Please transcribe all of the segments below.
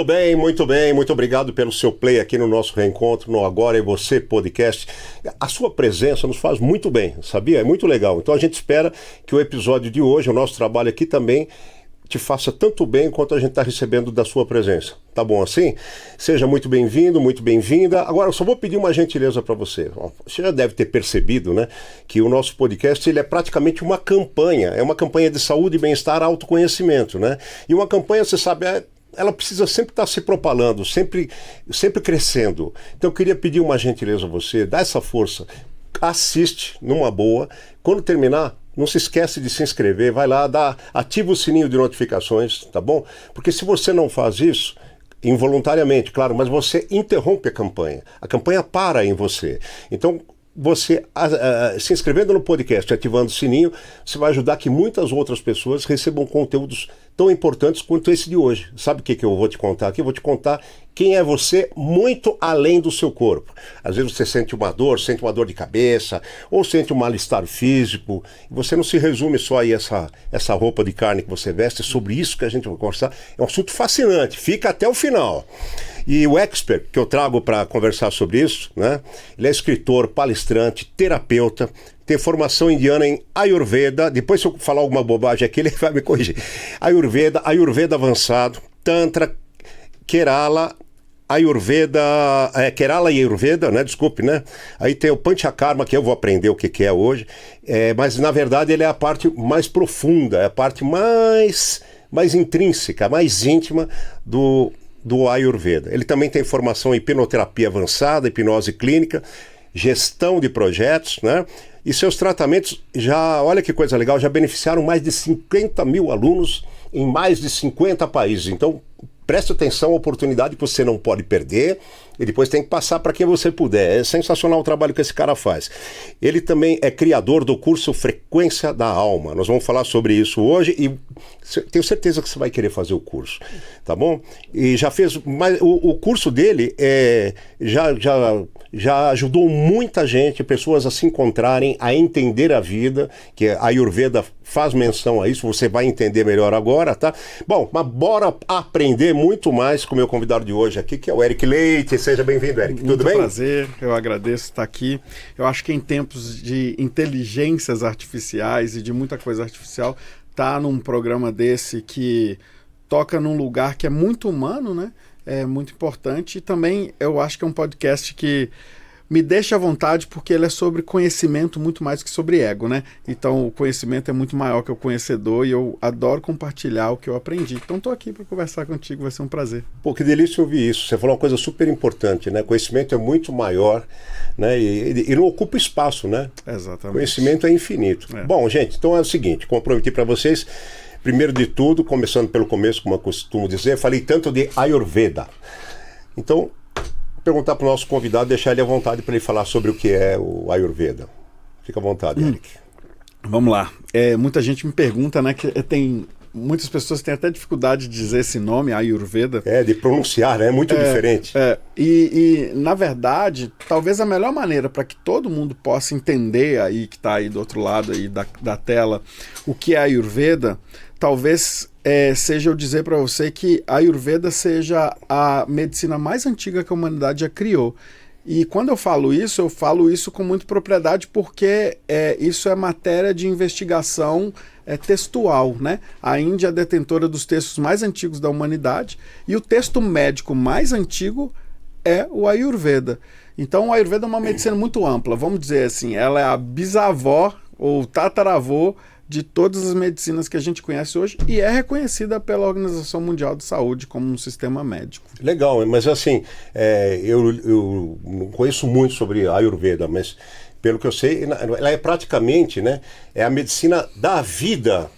Muito bem, muito bem. Muito obrigado pelo seu play aqui no nosso reencontro, no Agora é Você podcast. A sua presença nos faz muito bem, sabia? É muito legal. Então a gente espera que o episódio de hoje, o nosso trabalho aqui também, te faça tanto bem quanto a gente está recebendo da sua presença. Tá bom assim? Seja muito bem-vindo, muito bem-vinda. Agora, eu só vou pedir uma gentileza para você. Você já deve ter percebido, né, que o nosso podcast ele é praticamente uma campanha. É uma campanha de saúde, bem-estar, autoconhecimento, né? E uma campanha, você sabe, ela precisa sempre estar se propalando, sempre crescendo. Então eu queria pedir uma gentileza a você, dá essa força, assiste numa boa. Quando terminar, não se esquece de se inscrever, vai lá, ativa o sininho de notificações, tá bom? Porque se você não faz isso, involuntariamente, claro, mas você interrompe a campanha para em você. Então, você se inscrevendo no podcast, ativando o sininho, você vai ajudar que muitas outras pessoas recebam conteúdos tão importantes quanto esse de hoje. Sabe o que eu vou te contar aqui? Eu vou te contar quem é você muito além do seu corpo. Às vezes você sente uma dor de cabeça, ou sente um mal-estar físico. Você não se resume só a essa roupa de carne que você veste. É sobre isso que a gente vai conversar. É um assunto fascinante. Fica até o final. E o expert que eu trago para conversar sobre isso, né? Ele é escritor, palestrante, terapeuta, tem formação indiana em Ayurveda. Depois, se eu falar alguma bobagem aqui, ele vai me corrigir. Ayurveda avançado, Tantra, Kerala e Ayurveda, né? Desculpe, né? Aí tem o Panchakarma, que eu vou aprender o que é hoje. Mas, na verdade, ele é a parte mais profunda, é a parte mais intrínseca, mais íntima do Ayurveda. Ele também tem formação em hipnoterapia avançada, hipnose clínica, gestão de projetos, né? E seus tratamentos olha que coisa legal, já beneficiaram mais de 50 mil alunos em mais de 50 países. Então, preste atenção à oportunidade que você não pode perder e depois tem que passar para quem você puder. É sensacional o trabalho que esse cara faz. Ele também é criador do curso Frequência da Alma. Nós vamos falar sobre isso hoje e tenho certeza que você vai querer fazer o curso, tá bom? E já fez, mas o curso dele já ajudou muita gente, pessoas a se encontrarem, a entender a vida, que a Ayurveda faz menção a isso, você vai entender melhor agora, tá? Bom, mas bora aprender muito mais com o meu convidado de hoje aqui, que é o Eric Leite. Seja bem-vindo, Eric. Tudo bem? Muito prazer, eu agradeço estar aqui. Eu acho que em tempos de inteligências artificiais e de muita coisa artificial, tá num programa desse que toca num lugar que é muito humano, né? É muito importante e também eu acho que é um podcast que me deixa à vontade porque ele é sobre conhecimento muito mais que sobre ego, né? Então o conhecimento é muito maior que o conhecedor e eu adoro compartilhar o que eu aprendi. Então estou aqui para conversar contigo, vai ser um prazer. Pô, que delícia ouvir isso. Você falou uma coisa super importante, né? Conhecimento é muito maior, né? E não ocupa espaço, né? Exatamente. Conhecimento é infinito. Bom, gente, então é o seguinte, como eu prometi para vocês, primeiro de tudo, começando pelo começo, como eu costumo dizer, falei tanto de Ayurveda. Então, perguntar para o nosso convidado, deixar ele à vontade para ele falar sobre o que é o Ayurveda. Fica à vontade, Eric. Vamos lá. Muita gente me pergunta, né, que muitas pessoas têm até dificuldade de dizer esse nome, Ayurveda. De pronunciar, né? É muito diferente. E, na verdade, talvez a melhor maneira para que todo mundo possa entender aí, que está aí do outro lado aí da tela, o que é Ayurveda, talvez seja eu dizer para você que a Ayurveda seja a medicina mais antiga que a humanidade já criou. E quando eu falo isso com muita propriedade porque isso é matéria de investigação textual, né? A Índia é detentora dos textos mais antigos da humanidade e o texto médico mais antigo é o Ayurveda. Então o Ayurveda é uma medicina muito ampla, vamos dizer assim, ela é a bisavó ou tataravô de todas as medicinas que a gente conhece hoje e é reconhecida pela Organização Mundial de Saúde como um sistema médico. Legal, mas assim, eu não conheço muito sobre a Ayurveda, mas pelo que eu sei, ela é praticamente, né, é a medicina da vida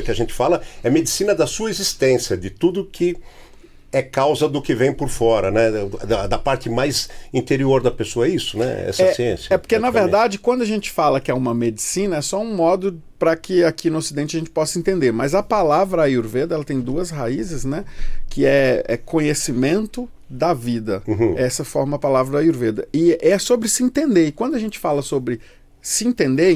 que a gente fala, é a medicina da sua existência, de tudo que é causa do que vem por fora, né? Da parte mais interior da pessoa, é isso, né? Essa ciência. Porque, na verdade, quando a gente fala que é uma medicina, é só um modo para que aqui no Ocidente a gente possa entender. Mas a palavra Ayurveda, ela tem duas raízes, né? Que é conhecimento da vida. Essa forma a palavra Ayurveda. E é sobre se entender. E quando a gente fala sobre se entender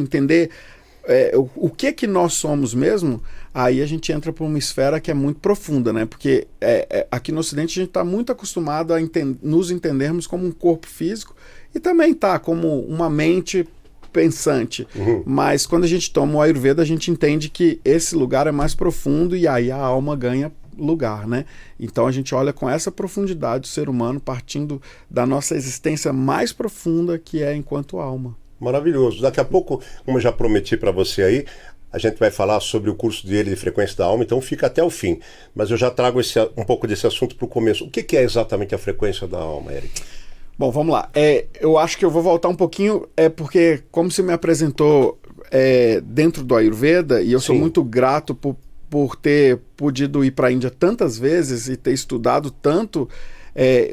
o que nós somos mesmo, aí a gente entra para uma esfera que é muito profunda, né? Porque aqui no Ocidente a gente está muito acostumado a nos entendermos como um corpo físico e também como uma mente pensante. Mas quando a gente toma o Ayurveda, a gente entende que esse lugar é mais profundo e aí a alma ganha lugar, né? Então a gente olha com essa profundidade o ser humano partindo da nossa existência mais profunda, que é enquanto alma. Maravilhoso. Daqui a pouco, como eu já prometi para você aí, a gente vai falar sobre o curso dele de frequência da alma, então fica até o fim. Mas eu já trago um pouco desse assunto para o começo. O que é exatamente a frequência da alma, Eric? Bom, vamos lá. Eu acho que eu vou voltar um pouquinho, porque como você me apresentou dentro do Ayurveda, e eu sou muito grato por ter podido ir para a Índia tantas vezes e ter estudado tanto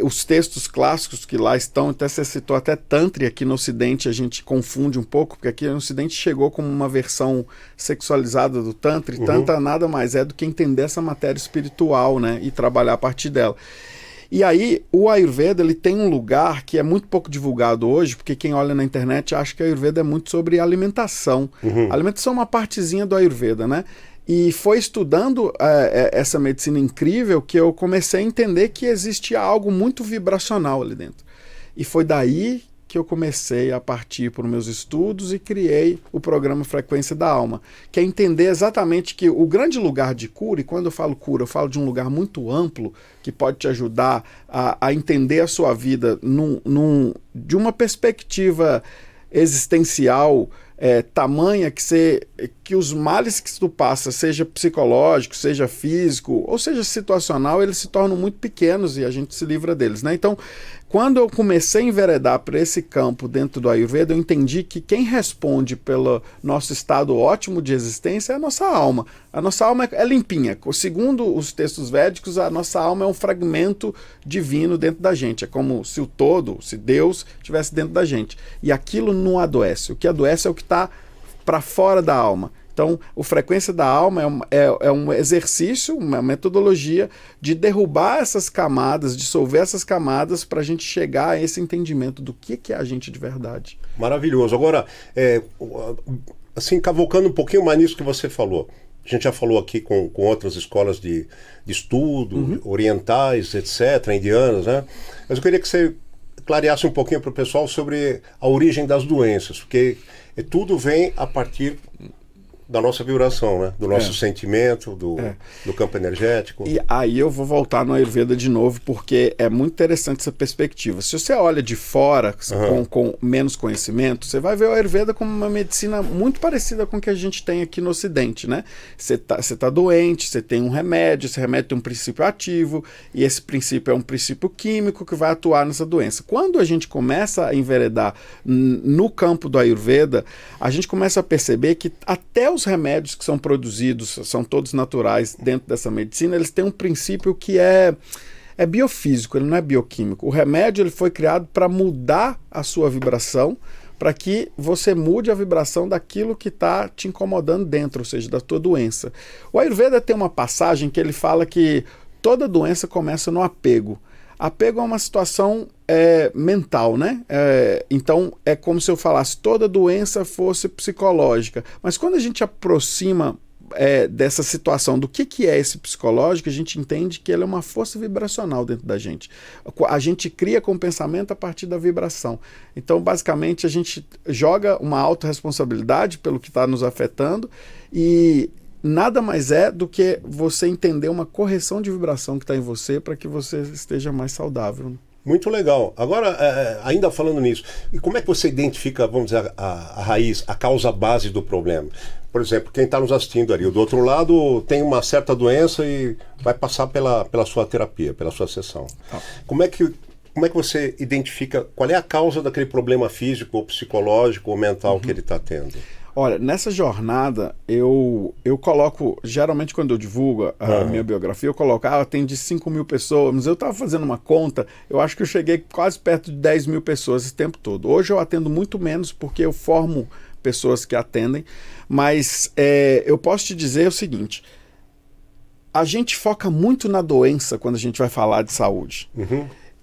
os textos clássicos que lá estão. Até você citou até Tantra, aqui no Ocidente a gente confunde um pouco, porque aqui no Ocidente chegou como uma versão sexualizada do Tantra, e Tantra nada mais é do que entender essa matéria espiritual, né, e trabalhar a partir dela. E aí, o Ayurveda ele tem um lugar que é muito pouco divulgado hoje, porque quem olha na internet acha que o Ayurveda é muito sobre alimentação. A alimentação é uma partezinha do Ayurveda, né? E foi estudando essa medicina incrível que eu comecei a entender que existia algo muito vibracional ali dentro. E foi daí que eu comecei a partir para os meus estudos e criei o programa Frequência da Alma, que é entender exatamente que o grande lugar de cura, e quando eu falo cura, eu falo de um lugar muito amplo, que pode te ajudar a entender a sua vida de uma perspectiva existencial tamanha que os males que tu passa, seja psicológico, seja físico, ou seja situacional, eles se tornam muito pequenos e a gente se livra deles, né? Então, quando eu comecei a enveredar para esse campo dentro do Ayurveda, eu entendi que quem responde pelo nosso estado ótimo de existência é a nossa alma. A nossa alma é limpinha. Segundo os textos védicos, a nossa alma é um fragmento divino dentro da gente. É como se o todo, se Deus estivesse dentro da gente. E aquilo não adoece. O que adoece é o que está para fora da alma. Então, o Frequência da Alma é um exercício, uma metodologia de derrubar essas camadas, dissolver essas camadas para a gente chegar a esse entendimento do que é a gente de verdade. Maravilhoso. Agora, assim, cavocando um pouquinho mais nisso que você falou. A gente já falou aqui com outras escolas de estudo, orientais, etc., indianas, né? Mas eu queria que você clareasse um pouquinho para o pessoal sobre a origem das doenças, porque tudo vem a partir da nossa vibração, né? Do nosso sentimento, do campo energético. E aí eu vou voltar no Ayurveda de novo, porque é muito interessante essa perspectiva. Se você olha de fora, com menos conhecimento, você vai ver o Ayurveda como uma medicina muito parecida com o que a gente tem aqui no Ocidente, né? Você tá doente, você tem um remédio, esse remédio tem um princípio ativo, e esse princípio é um princípio químico que vai atuar nessa doença. Quando a gente começa a enveredar no campo do Ayurveda, a gente começa a perceber que até os remédios que são produzidos, são todos naturais dentro dessa medicina, eles têm um princípio que é biofísico, ele não é bioquímico. O remédio ele foi criado para mudar a sua vibração, para que você mude a vibração daquilo que está te incomodando dentro, ou seja, da tua doença. O Ayurveda tem uma passagem que ele fala que toda doença começa no apego. Apego é uma situação mental, né? Então é como se eu falasse toda doença fosse psicológica. Mas quando a gente aproxima dessa situação do que é esse psicológico, a gente entende que ele é uma força vibracional dentro da gente. A gente cria com o pensamento a partir da vibração. Então, basicamente, a gente joga uma autorresponsabilidade pelo que está nos afetando e nada mais é do que você entender uma correção de vibração que está em você para que você esteja mais saudável. Muito legal. Agora, ainda falando nisso, e como é que você identifica, vamos dizer, a raiz, a causa base do problema? Por exemplo, quem está nos assistindo ali, do outro lado tem uma certa doença e vai passar pela sua terapia, pela sua sessão. Como é que você identifica qual é a causa daquele problema físico, ou psicológico, ou mental que ele está tendo? Olha, nessa jornada, eu coloco, geralmente quando eu divulgo a minha biografia, eu coloco, eu atendi 5.000 pessoas, mas eu estava fazendo uma conta, eu acho que eu cheguei quase perto de 10.000 pessoas esse tempo todo. Hoje eu atendo muito menos, porque eu formo pessoas que atendem, mas eu posso te dizer o seguinte, a gente foca muito na doença quando a gente vai falar de saúde.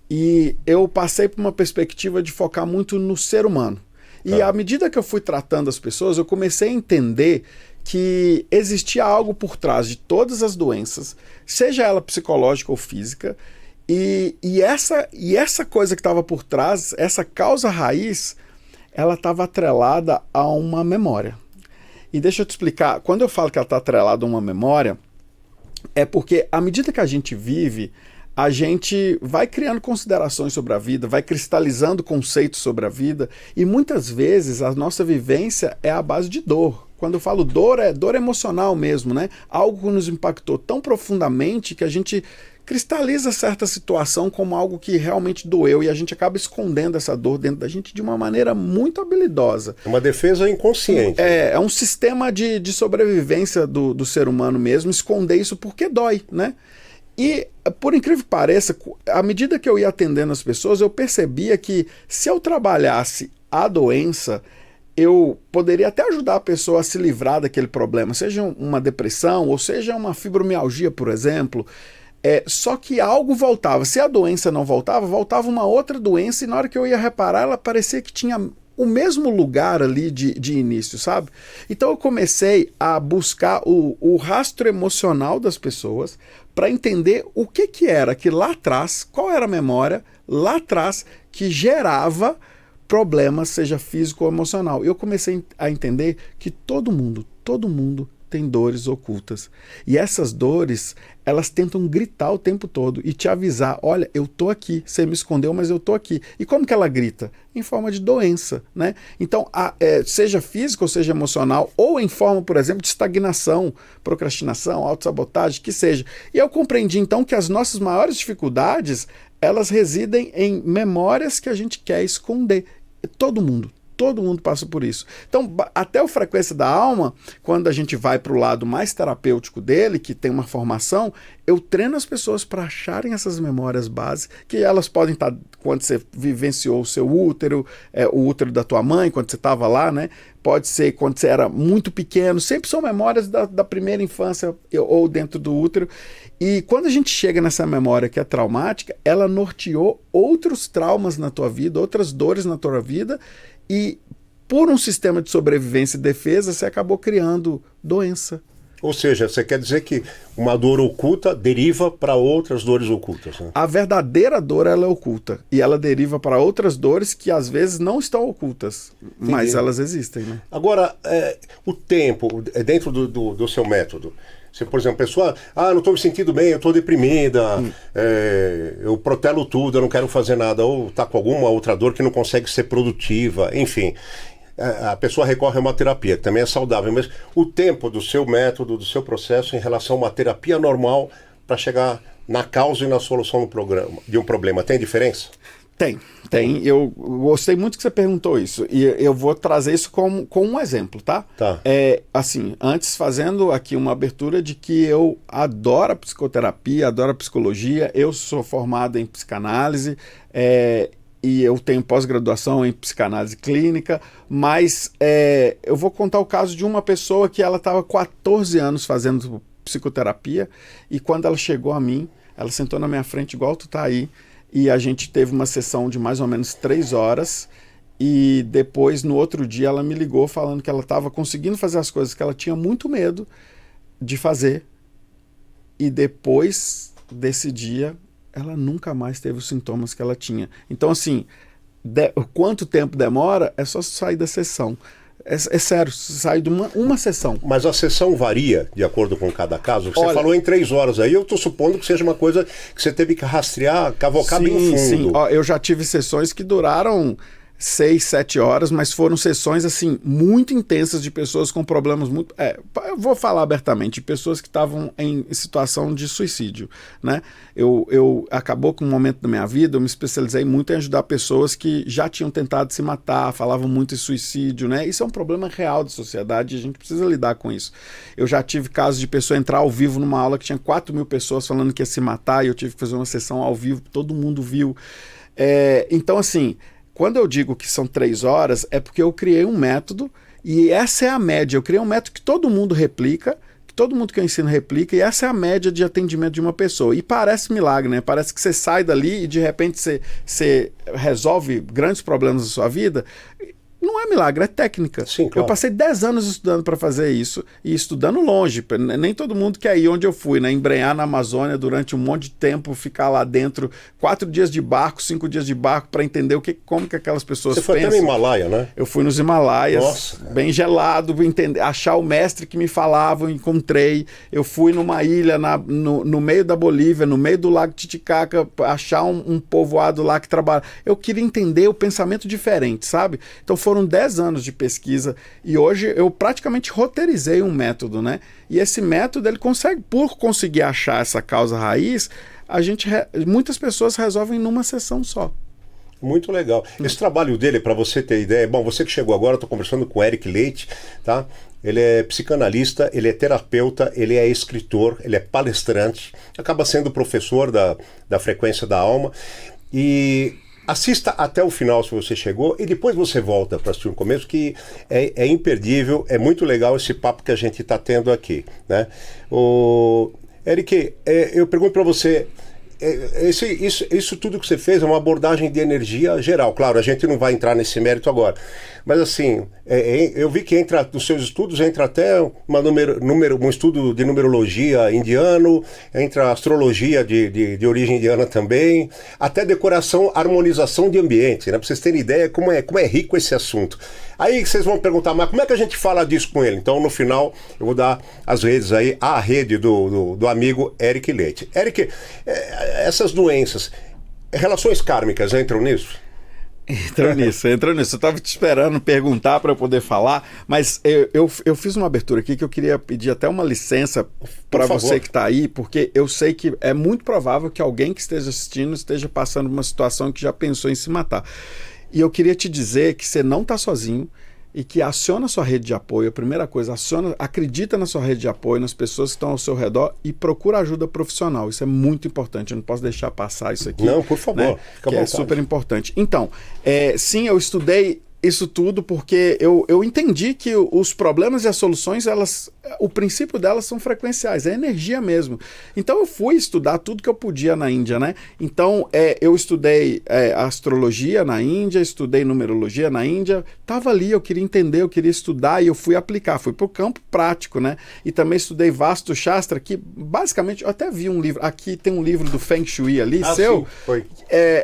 E eu passei por uma perspectiva de focar muito no ser humano. E à medida que eu fui tratando as pessoas, eu comecei a entender que existia algo por trás de todas as doenças, seja ela psicológica ou física, e essa coisa que estava por trás, essa causa raiz, ela estava atrelada a uma memória. E deixa eu te explicar, quando eu falo que ela está atrelada a uma memória, é porque à medida que a gente vive, a gente vai criando considerações sobre a vida, vai cristalizando conceitos sobre a vida, e muitas vezes a nossa vivência é à base de dor. Quando eu falo dor, é dor emocional mesmo, né? Algo que nos impactou tão profundamente que a gente cristaliza certa situação como algo que realmente doeu, e a gente acaba escondendo essa dor dentro da gente de uma maneira muito habilidosa. É uma defesa inconsciente. É um sistema de sobrevivência do ser humano mesmo, esconder isso porque dói, né? E, por incrível que pareça, à medida que eu ia atendendo as pessoas, eu percebia que se eu trabalhasse a doença, eu poderia até ajudar a pessoa a se livrar daquele problema, seja uma depressão ou seja uma fibromialgia, por exemplo. Só que algo voltava. Se a doença não voltava, voltava uma outra doença, e na hora que eu ia reparar, ela parecia que tinha o mesmo lugar ali de início, sabe? Então eu comecei a buscar o rastro emocional das pessoas para entender o que era que lá atrás, qual era a memória lá atrás que gerava problemas, seja físico ou emocional. Eu comecei a entender que todo mundo tem dores ocultas. E essas dores, elas tentam gritar o tempo todo e te avisar, olha, eu tô aqui, você me escondeu, mas eu tô aqui. E como que ela grita? Em forma de doença, né? Então, seja física ou seja emocional, ou em forma, por exemplo, de estagnação, procrastinação, autossabotagem, que seja. E eu compreendi, então, que as nossas maiores dificuldades, elas residem em memórias que a gente quer esconder. Todo mundo passa por isso. Então, até o Frequência da Alma, quando a gente vai para o lado mais terapêutico dele, que tem uma formação, eu treino as pessoas para acharem essas memórias base, que elas podem estar quando você vivenciou o seu útero, o útero da tua mãe, quando você estava lá, né? Pode ser quando você era muito pequeno, sempre são memórias da primeira infância ou dentro do útero. E quando a gente chega nessa memória que é traumática, ela norteou outros traumas na tua vida, outras dores na tua vida, e por um sistema de sobrevivência e defesa, você acabou criando doença. Ou seja, você quer dizer que uma dor oculta deriva para outras dores ocultas, né? A verdadeira dor, ela é oculta. E ela deriva para outras dores que às vezes não estão ocultas. Entendi. Mas elas existem, né? Agora, o tempo, dentro do seu método. Se, por exemplo, a pessoa, não estou me sentindo bem, eu estou deprimida, eu protelo tudo, eu não quero fazer nada, ou está com alguma outra dor que não consegue ser produtiva, enfim. A pessoa recorre a uma terapia, que também é saudável, mas o tempo do seu método, do seu processo em relação a uma terapia normal para chegar na causa e na solução de um problema, tem diferença? Tem. Eu gostei muito que você perguntou isso. E eu vou trazer isso com um exemplo, tá? Tá. Assim, antes fazendo aqui uma abertura de que eu adoro a psicoterapia, adoro a psicologia, eu sou formado em psicanálise, e eu tenho pós-graduação em psicanálise clínica, mas eu vou contar o caso de uma pessoa que ela estava 14 anos fazendo psicoterapia, e quando ela chegou a mim, ela sentou na minha frente igual tu tá aí, e a gente teve uma sessão de mais ou menos 3 horas, e depois, no outro dia, ela me ligou falando que ela estava conseguindo fazer as coisas que ela tinha muito medo de fazer, e depois desse dia, ela nunca mais teve os sintomas que ela tinha. Então, assim, quanto tempo demora, é só sair da sessão. É sério, sai de uma sessão. Mas a sessão varia de acordo com cada caso? Você falou em 3 horas aí, eu estou supondo que seja uma coisa que você teve que rastrear, cavocar bem fundo. Sim. Eu já tive sessões que duraram 6, 7 horas, mas foram sessões assim muito intensas de pessoas com problemas muito... eu vou falar abertamente, de pessoas que estavam em situação de suicídio, né? Eu acabou com um momento da minha vida, eu me especializei muito em ajudar pessoas que já tinham tentado se matar, falavam muito em suicídio, né? Isso é um problema real da sociedade e a gente precisa lidar com isso. Eu já tive casos de pessoa entrar ao vivo numa aula que tinha 4.000 pessoas falando que ia se matar, e eu tive que fazer uma sessão ao vivo, todo mundo viu. Então, assim... Quando eu digo que são 3 horas, é porque eu criei um método, e essa é a média. Eu criei um método que todo mundo replica, que todo mundo que eu ensino replica, e essa é a média de atendimento de uma pessoa. E parece milagre, né? Parece que você sai dali e de repente você resolve grandes problemas da sua vida. Não é milagre, é técnica. Sim, claro. Eu passei 10 anos estudando para fazer isso e estudando longe. Nem todo mundo quer ir onde eu fui, né? Embrenhar na Amazônia durante um monte de tempo, ficar lá dentro, 4 dias de barco, 5 dias de barco para entender como que aquelas pessoas pensam. Você foi até no Himalaia, né? Eu fui nos Himalaias, Nossa, bem gelado, achar o mestre que me falava, eu encontrei. Eu fui numa ilha no meio da Bolívia, no meio do Lago Titicaca, achar um povoado lá que trabalha. Eu queria entender o pensamento diferente, sabe? Então foram 10 anos de pesquisa e hoje eu praticamente roteirizei um método, né? E esse método, ele consegue, por conseguir achar essa causa raiz, muitas pessoas resolvem numa sessão só. Muito legal. Esse trabalho dele, para você ter ideia, bom, você que chegou agora, estou conversando com o Eric Leite, tá? Ele é psicanalista, ele é terapeuta, ele é escritor, ele é palestrante, acaba sendo professor da Frequência da Alma. E assista até o final se você chegou e depois você volta para assistir o começo, que é imperdível, é muito legal esse papo que a gente está tendo aqui, né? Eric, eu pergunto para você, isso tudo que você fez é uma abordagem de energia geral. Claro, a gente não vai entrar nesse mérito agora, mas assim, eu vi que nos seus estudos entra até um estudo de numerologia indiano, entra astrologia de origem indiana também, até decoração, harmonização de ambiente, né? Para vocês terem ideia como é rico esse assunto. Aí vocês vão perguntar, mas como é que a gente fala disso com ele? Então, no final, eu vou dar as redes aí, a rede do amigo Eric Leite. Eric, essas doenças, relações kármicas entram nisso? Entrou nisso. Eu estava te esperando perguntar para eu poder falar, mas eu fiz uma abertura aqui que eu queria pedir até uma licença para você que está aí, porque eu sei que é muito provável que alguém que esteja assistindo esteja passando uma situação que já pensou em se matar. E eu queria te dizer que você não está sozinho e que aciona a sua rede de apoio. A primeira coisa, acredita na sua rede de apoio, nas pessoas que estão ao seu redor e procura ajuda profissional. Isso é muito importante, eu não posso deixar passar isso aqui. Não, por favor, né? Que é super importante. Então, sim, eu estudei isso tudo porque eu entendi que os problemas e as soluções, o princípio delas são frequenciais, é energia mesmo. Então eu fui estudar tudo que eu podia na Índia, né? Então eu estudei astrologia na Índia, estudei numerologia na Índia, estava ali, eu queria entender, eu queria estudar e eu fui aplicar, fui para o campo prático, né? E também estudei Vastu Shastra, que basicamente, eu até vi um livro, aqui tem um livro do Feng Shui ali, seu. Sim, foi.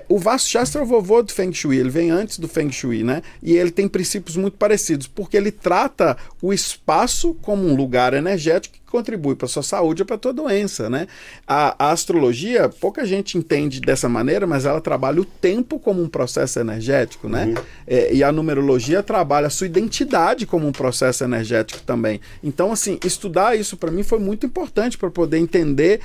O Vastu Shastra é o vovô do Feng Shui, ele vem antes do Feng Shui, né? E ele tem princípios muito parecidos, porque ele trata o espaço como um lugar energético que contribui para a sua saúde ou para a tua doença, né? A astrologia, pouca gente entende dessa maneira, mas ela trabalha o tempo como um processo energético, né? E a numerologia trabalha a sua identidade como um processo energético também. Então, assim, estudar isso para mim foi muito importante para poder entender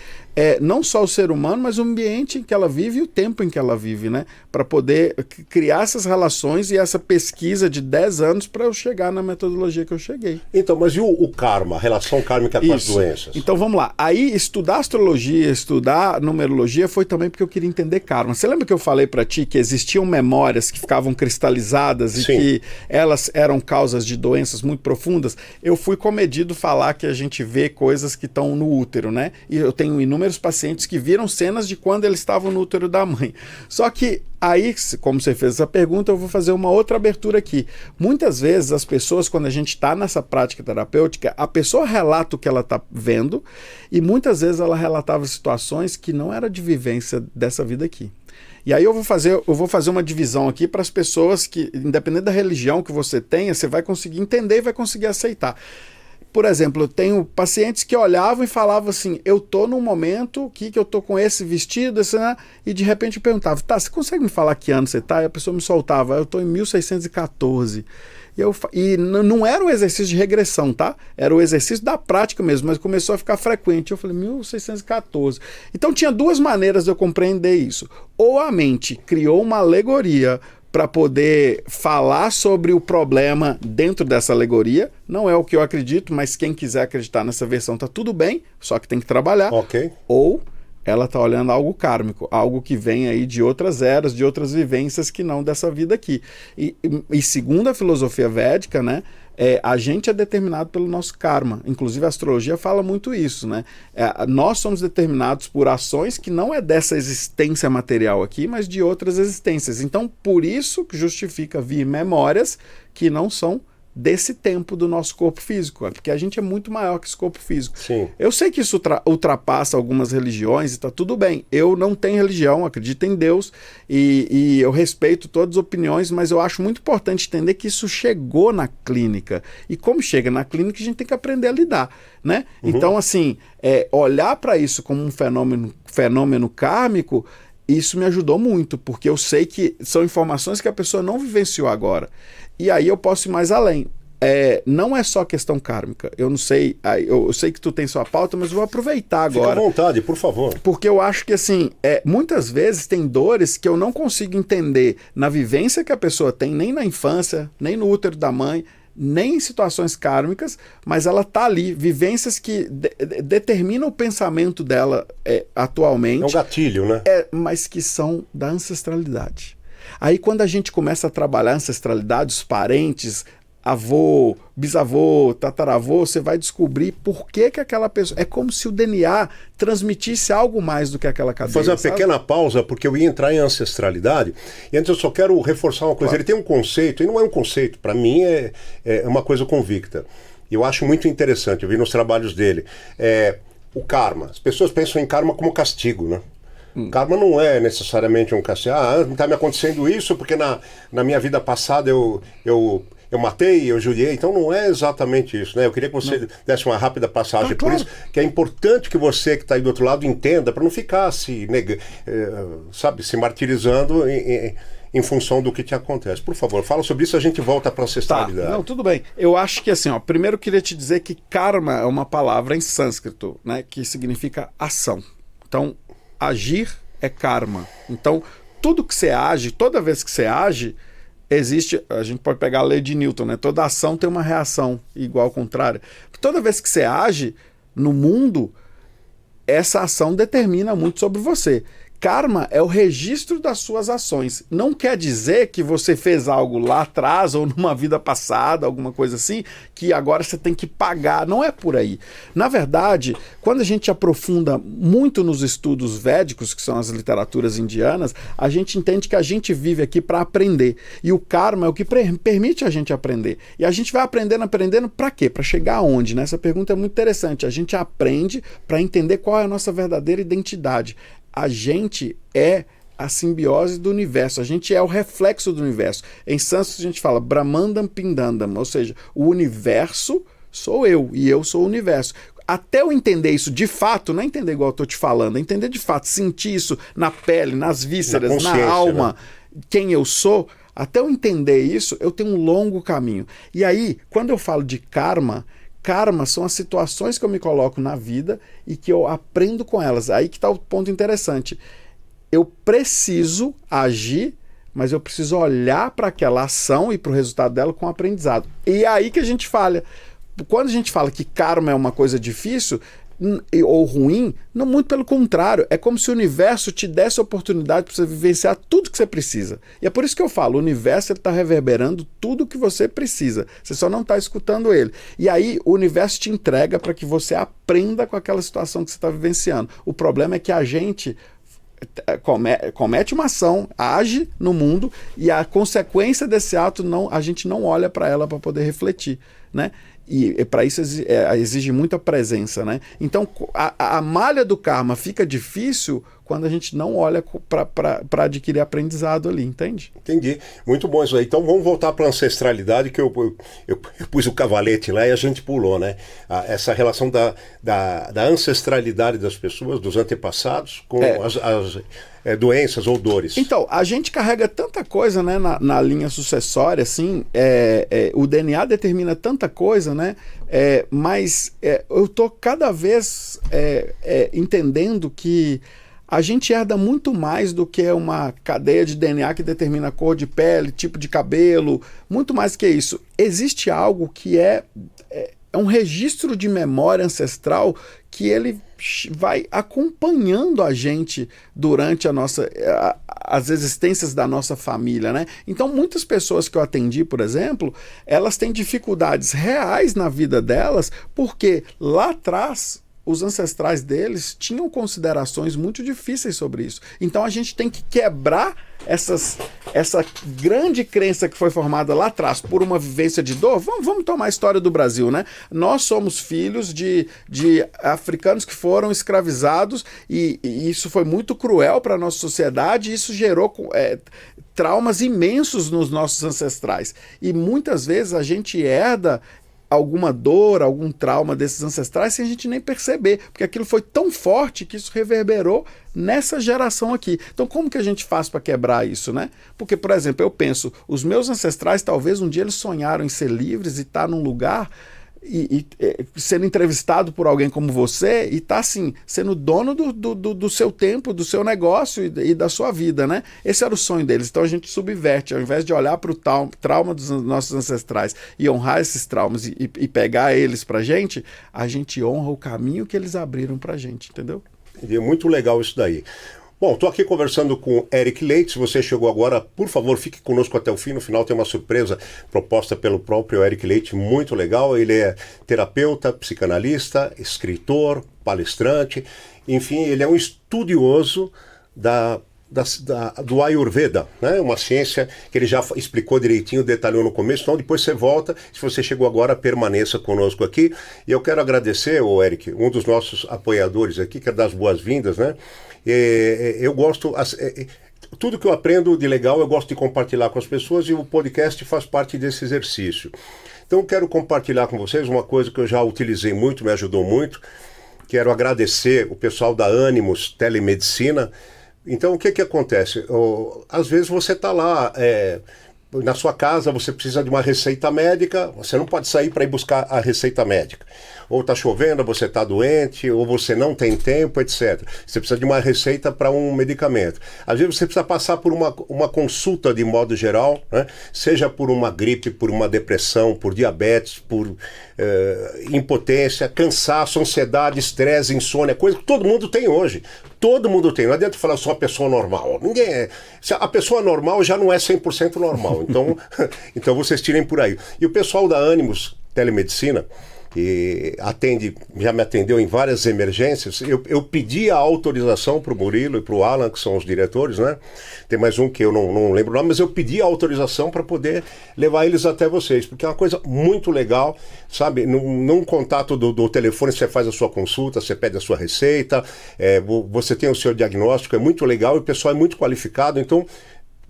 não só o ser humano, mas o ambiente em que ela vive e o tempo em que ela vive, né? Para poder criar essas relações e essa pesquisa de 10 anos para eu chegar na metodologia que eu cheguei. Então, mas e o karma, a relação kármica com as doenças? Então vamos lá. Aí estudar astrologia, estudar numerologia foi também porque eu queria entender karma. Você lembra que eu falei para ti que existiam memórias que ficavam cristalizadas e que elas eram causas de doenças muito profundas? Eu fui comedido falar que a gente vê coisas que estão no útero, né? E eu tenho inúmeros pacientes que viram cenas de quando eles estavam no útero da mãe. Só que aí, como você fez essa pergunta, eu vou fazer uma outra abertura aqui. Muitas vezes as pessoas, quando a gente está nessa prática terapêutica, a pessoa relata o que ela está vendo e muitas vezes ela relatava situações que não era de vivência dessa vida aqui. E aí eu vou fazer uma divisão aqui para as pessoas que, independente da religião que você tenha, você vai conseguir entender e vai conseguir aceitar. Por exemplo, eu tenho pacientes que olhavam e falavam assim, eu tô num momento que eu tô com esse vestido, né? E de repente eu perguntava, tá, você consegue me falar que ano você tá? E a pessoa me soltava, eu tô em 1614. E não era um exercício de regressão, tá? Era o exercício da prática mesmo, mas começou a ficar frequente. Eu falei, 1614. Então tinha duas maneiras de eu compreender isso. Ou a mente criou uma alegoria para poder falar sobre o problema dentro dessa alegoria. Não é o que eu acredito, mas quem quiser acreditar nessa versão tá tudo bem, só que tem que trabalhar. Ok. Ou ela tá olhando algo kármico, algo que vem aí de outras eras, de outras vivências que não dessa vida aqui. E segundo a filosofia védica, né, a gente é determinado pelo nosso karma. Inclusive a astrologia fala muito isso, né? Nós somos determinados por ações que não é dessa existência material aqui, mas de outras existências. Então, por isso que justifica vir memórias que não são desse tempo do nosso corpo físico, porque a gente é muito maior que esse corpo físico. Sim. Eu sei que isso ultrapassa algumas religiões e está tudo bem. Eu não tenho religião, acredito em Deus e eu respeito todas as opiniões, mas eu acho muito importante entender que isso chegou na clínica. E como chega na clínica, a gente tem que aprender a lidar, né? Então, assim, olhar para isso como um fenômeno kármico, isso me ajudou muito, porque eu sei que são informações que a pessoa não vivenciou agora. E aí eu posso ir mais além. Não é só questão kármica. Eu não sei, eu sei que tu tem sua pauta, mas eu vou aproveitar agora. Fica à vontade, por favor. Porque eu acho que, assim, muitas vezes tem dores que eu não consigo entender na vivência que a pessoa tem, nem na infância, nem no útero da mãe, nem em situações kármicas, mas ela tá ali, vivências que determinam o pensamento dela atualmente. É um gatilho, né? Mas que são da ancestralidade. Aí quando a gente começa a trabalhar a ancestralidade, os parentes, avô, bisavô, tataravô, você vai descobrir por que aquela pessoa... É como se o DNA transmitisse algo mais do que aquela cadeia. Vou fazer uma pequena pausa, porque eu ia entrar em ancestralidade. E antes eu só quero reforçar uma coisa. Claro. Ele tem um conceito, e não é um conceito, para mim é uma coisa convicta. Eu acho muito interessante, eu vi nos trabalhos dele. O karma. As pessoas pensam em karma como castigo, né? Karma não é necessariamente um castigo. Está me acontecendo isso porque na minha vida passada eu matei, eu judiei. Então não é exatamente isso, né? Eu queria que você desse uma rápida passagem por isso, que é importante que você que está aí do outro lado entenda, para não ficar se martirizando em função do que te acontece. Por favor, fala sobre isso, a gente volta para a ancestralidade. Não, tudo bem. Eu acho que assim, primeiro eu queria te dizer que karma é uma palavra em sânscrito, né, que significa ação. Então, agir é karma. Então, tudo que você age, toda vez que você age, existe, a gente pode pegar a lei de Newton, né? Toda ação tem uma reação igual ao contrário. Toda vez que você age no mundo, essa ação determina muito sobre você. Karma é o registro das suas ações. Não quer dizer que você fez algo lá atrás ou numa vida passada, alguma coisa assim, que agora você tem que pagar. Não é por aí. Na verdade, quando a gente aprofunda muito nos estudos védicos, que são as literaturas indianas, a gente entende que a gente vive aqui para aprender. E o karma é o que permite a gente aprender. E a gente vai aprendendo para quê? Para chegar aonde? Né? Essa pergunta é muito interessante. A gente aprende para entender qual é a nossa verdadeira identidade. A gente é a simbiose do universo, a gente é o reflexo do universo. Em sânscrito a gente fala Brahmandam Pindandam, ou seja, o universo sou eu e eu sou o universo. Até eu entender isso de fato, não é entender igual eu estou te falando, é entender de fato, sentir isso na pele, nas vísceras, na alma, né? Quem eu sou, até eu entender isso, eu tenho um longo caminho. E aí, quando eu falo de karma são as situações que eu me coloco na vida e que eu aprendo com elas. Aí que está o ponto interessante. Eu preciso agir, mas eu preciso olhar para aquela ação e para o resultado dela com aprendizado. E é aí que a gente falha. Quando a gente fala que karma é uma coisa difícil ou ruim, não, muito pelo contrário, é como se o universo te desse a oportunidade para você vivenciar tudo que você precisa. E é por isso que eu falo, o universo está reverberando tudo que você precisa, você só não está escutando ele. E aí o universo te entrega para que você aprenda com aquela situação que você está vivenciando. O problema é que a gente comete uma ação, age no mundo e a consequência desse ato a gente não olha para ela para poder refletir, né? E para isso exige muita presença, né? Então a malha do karma fica difícil quando a gente não olha para adquirir aprendizado ali, entende? Entendi. Muito bom isso aí. Então vamos voltar para a ancestralidade, que eu pus o cavalete lá e a gente pulou, né? Essa relação da ancestralidade das pessoas, dos antepassados, com as doenças ou dores. Então, a gente carrega tanta coisa, né, na linha sucessória, assim, o DNA determina tanta coisa, né, mas eu tô cada vez entendendo que a gente herda muito mais do que uma cadeia de DNA que determina a cor de pele, tipo de cabelo, muito mais que isso. Existe algo que é um registro de memória ancestral que ele vai acompanhando a gente durante as existências da nossa família, né? Então, muitas pessoas que eu atendi, por exemplo, elas têm dificuldades reais na vida delas porque lá atrás os ancestrais deles tinham considerações muito difíceis sobre isso. Então a gente tem que quebrar essa grande crença que foi formada lá atrás por uma vivência de dor. Vamos tomar a história do Brasil, né? Nós somos filhos de africanos que foram escravizados e isso foi muito cruel para a nossa sociedade e isso gerou traumas imensos nos nossos ancestrais. E muitas vezes a gente herda alguma dor, algum trauma desses ancestrais sem a gente nem perceber, porque aquilo foi tão forte que isso reverberou nessa geração aqui. Então como que a gente faz para quebrar isso, né? Porque, por exemplo, eu penso, os meus ancestrais talvez um dia eles sonharam em ser livres e estar num lugar e sendo entrevistado por alguém como você e tá assim, sendo dono do seu tempo, do seu negócio e da sua vida, né? Esse era o sonho deles. Então a gente subverte, ao invés de olhar para o trauma dos nossos ancestrais e honrar esses traumas e pegar eles pra gente, a gente honra o caminho que eles abriram pra gente, entendeu? É muito legal isso daí. Bom, estou aqui conversando com Eric Leite. Se você chegou agora, por favor, fique conosco até o fim. No final tem uma surpresa proposta pelo próprio Eric Leite, muito legal. Ele é terapeuta, psicanalista, escritor, palestrante. Enfim, ele é um estudioso do Ayurveda, né? Uma ciência que ele já explicou direitinho, detalhou no começo. Então depois você volta. Se você chegou agora, permaneça conosco aqui. E eu quero agradecer, Eric, um dos nossos apoiadores aqui, quero dar as boas-vindas, né? Eu gosto, tudo que eu aprendo de legal eu gosto de compartilhar com as pessoas e o podcast faz parte desse exercício. Então eu quero compartilhar com vocês uma coisa que eu já utilizei muito, me ajudou muito. Quero agradecer o pessoal da Animus Telemedicina. Então o que acontece? Às vezes você está lá na sua casa, você precisa de uma receita médica, você não pode sair para ir buscar a receita médica. Ou está chovendo, você está doente, ou você não tem tempo, etc. Você precisa de uma receita para um medicamento. Às vezes você precisa passar por uma consulta de modo geral, né? Seja por uma gripe, por uma depressão, por diabetes, por impotência, cansaço, ansiedade, estresse, insônia, coisa que todo mundo tem hoje. Todo mundo tem. Não adianta falar só a pessoa normal. Ninguém é. A pessoa normal já não é 100% normal. Então vocês tirem por aí. E o pessoal da Animus Telemedicina, que já me atendeu em várias emergências, eu pedi a autorização para o Murilo e para o Alan, que são os diretores, né? Tem mais um que eu não lembro o nome, mas eu pedi a autorização para poder levar eles até vocês, porque é uma coisa muito legal, sabe? Num contato do telefone você faz a sua consulta, você pede a sua receita, você tem o seu diagnóstico, é muito legal e o pessoal é muito qualificado, então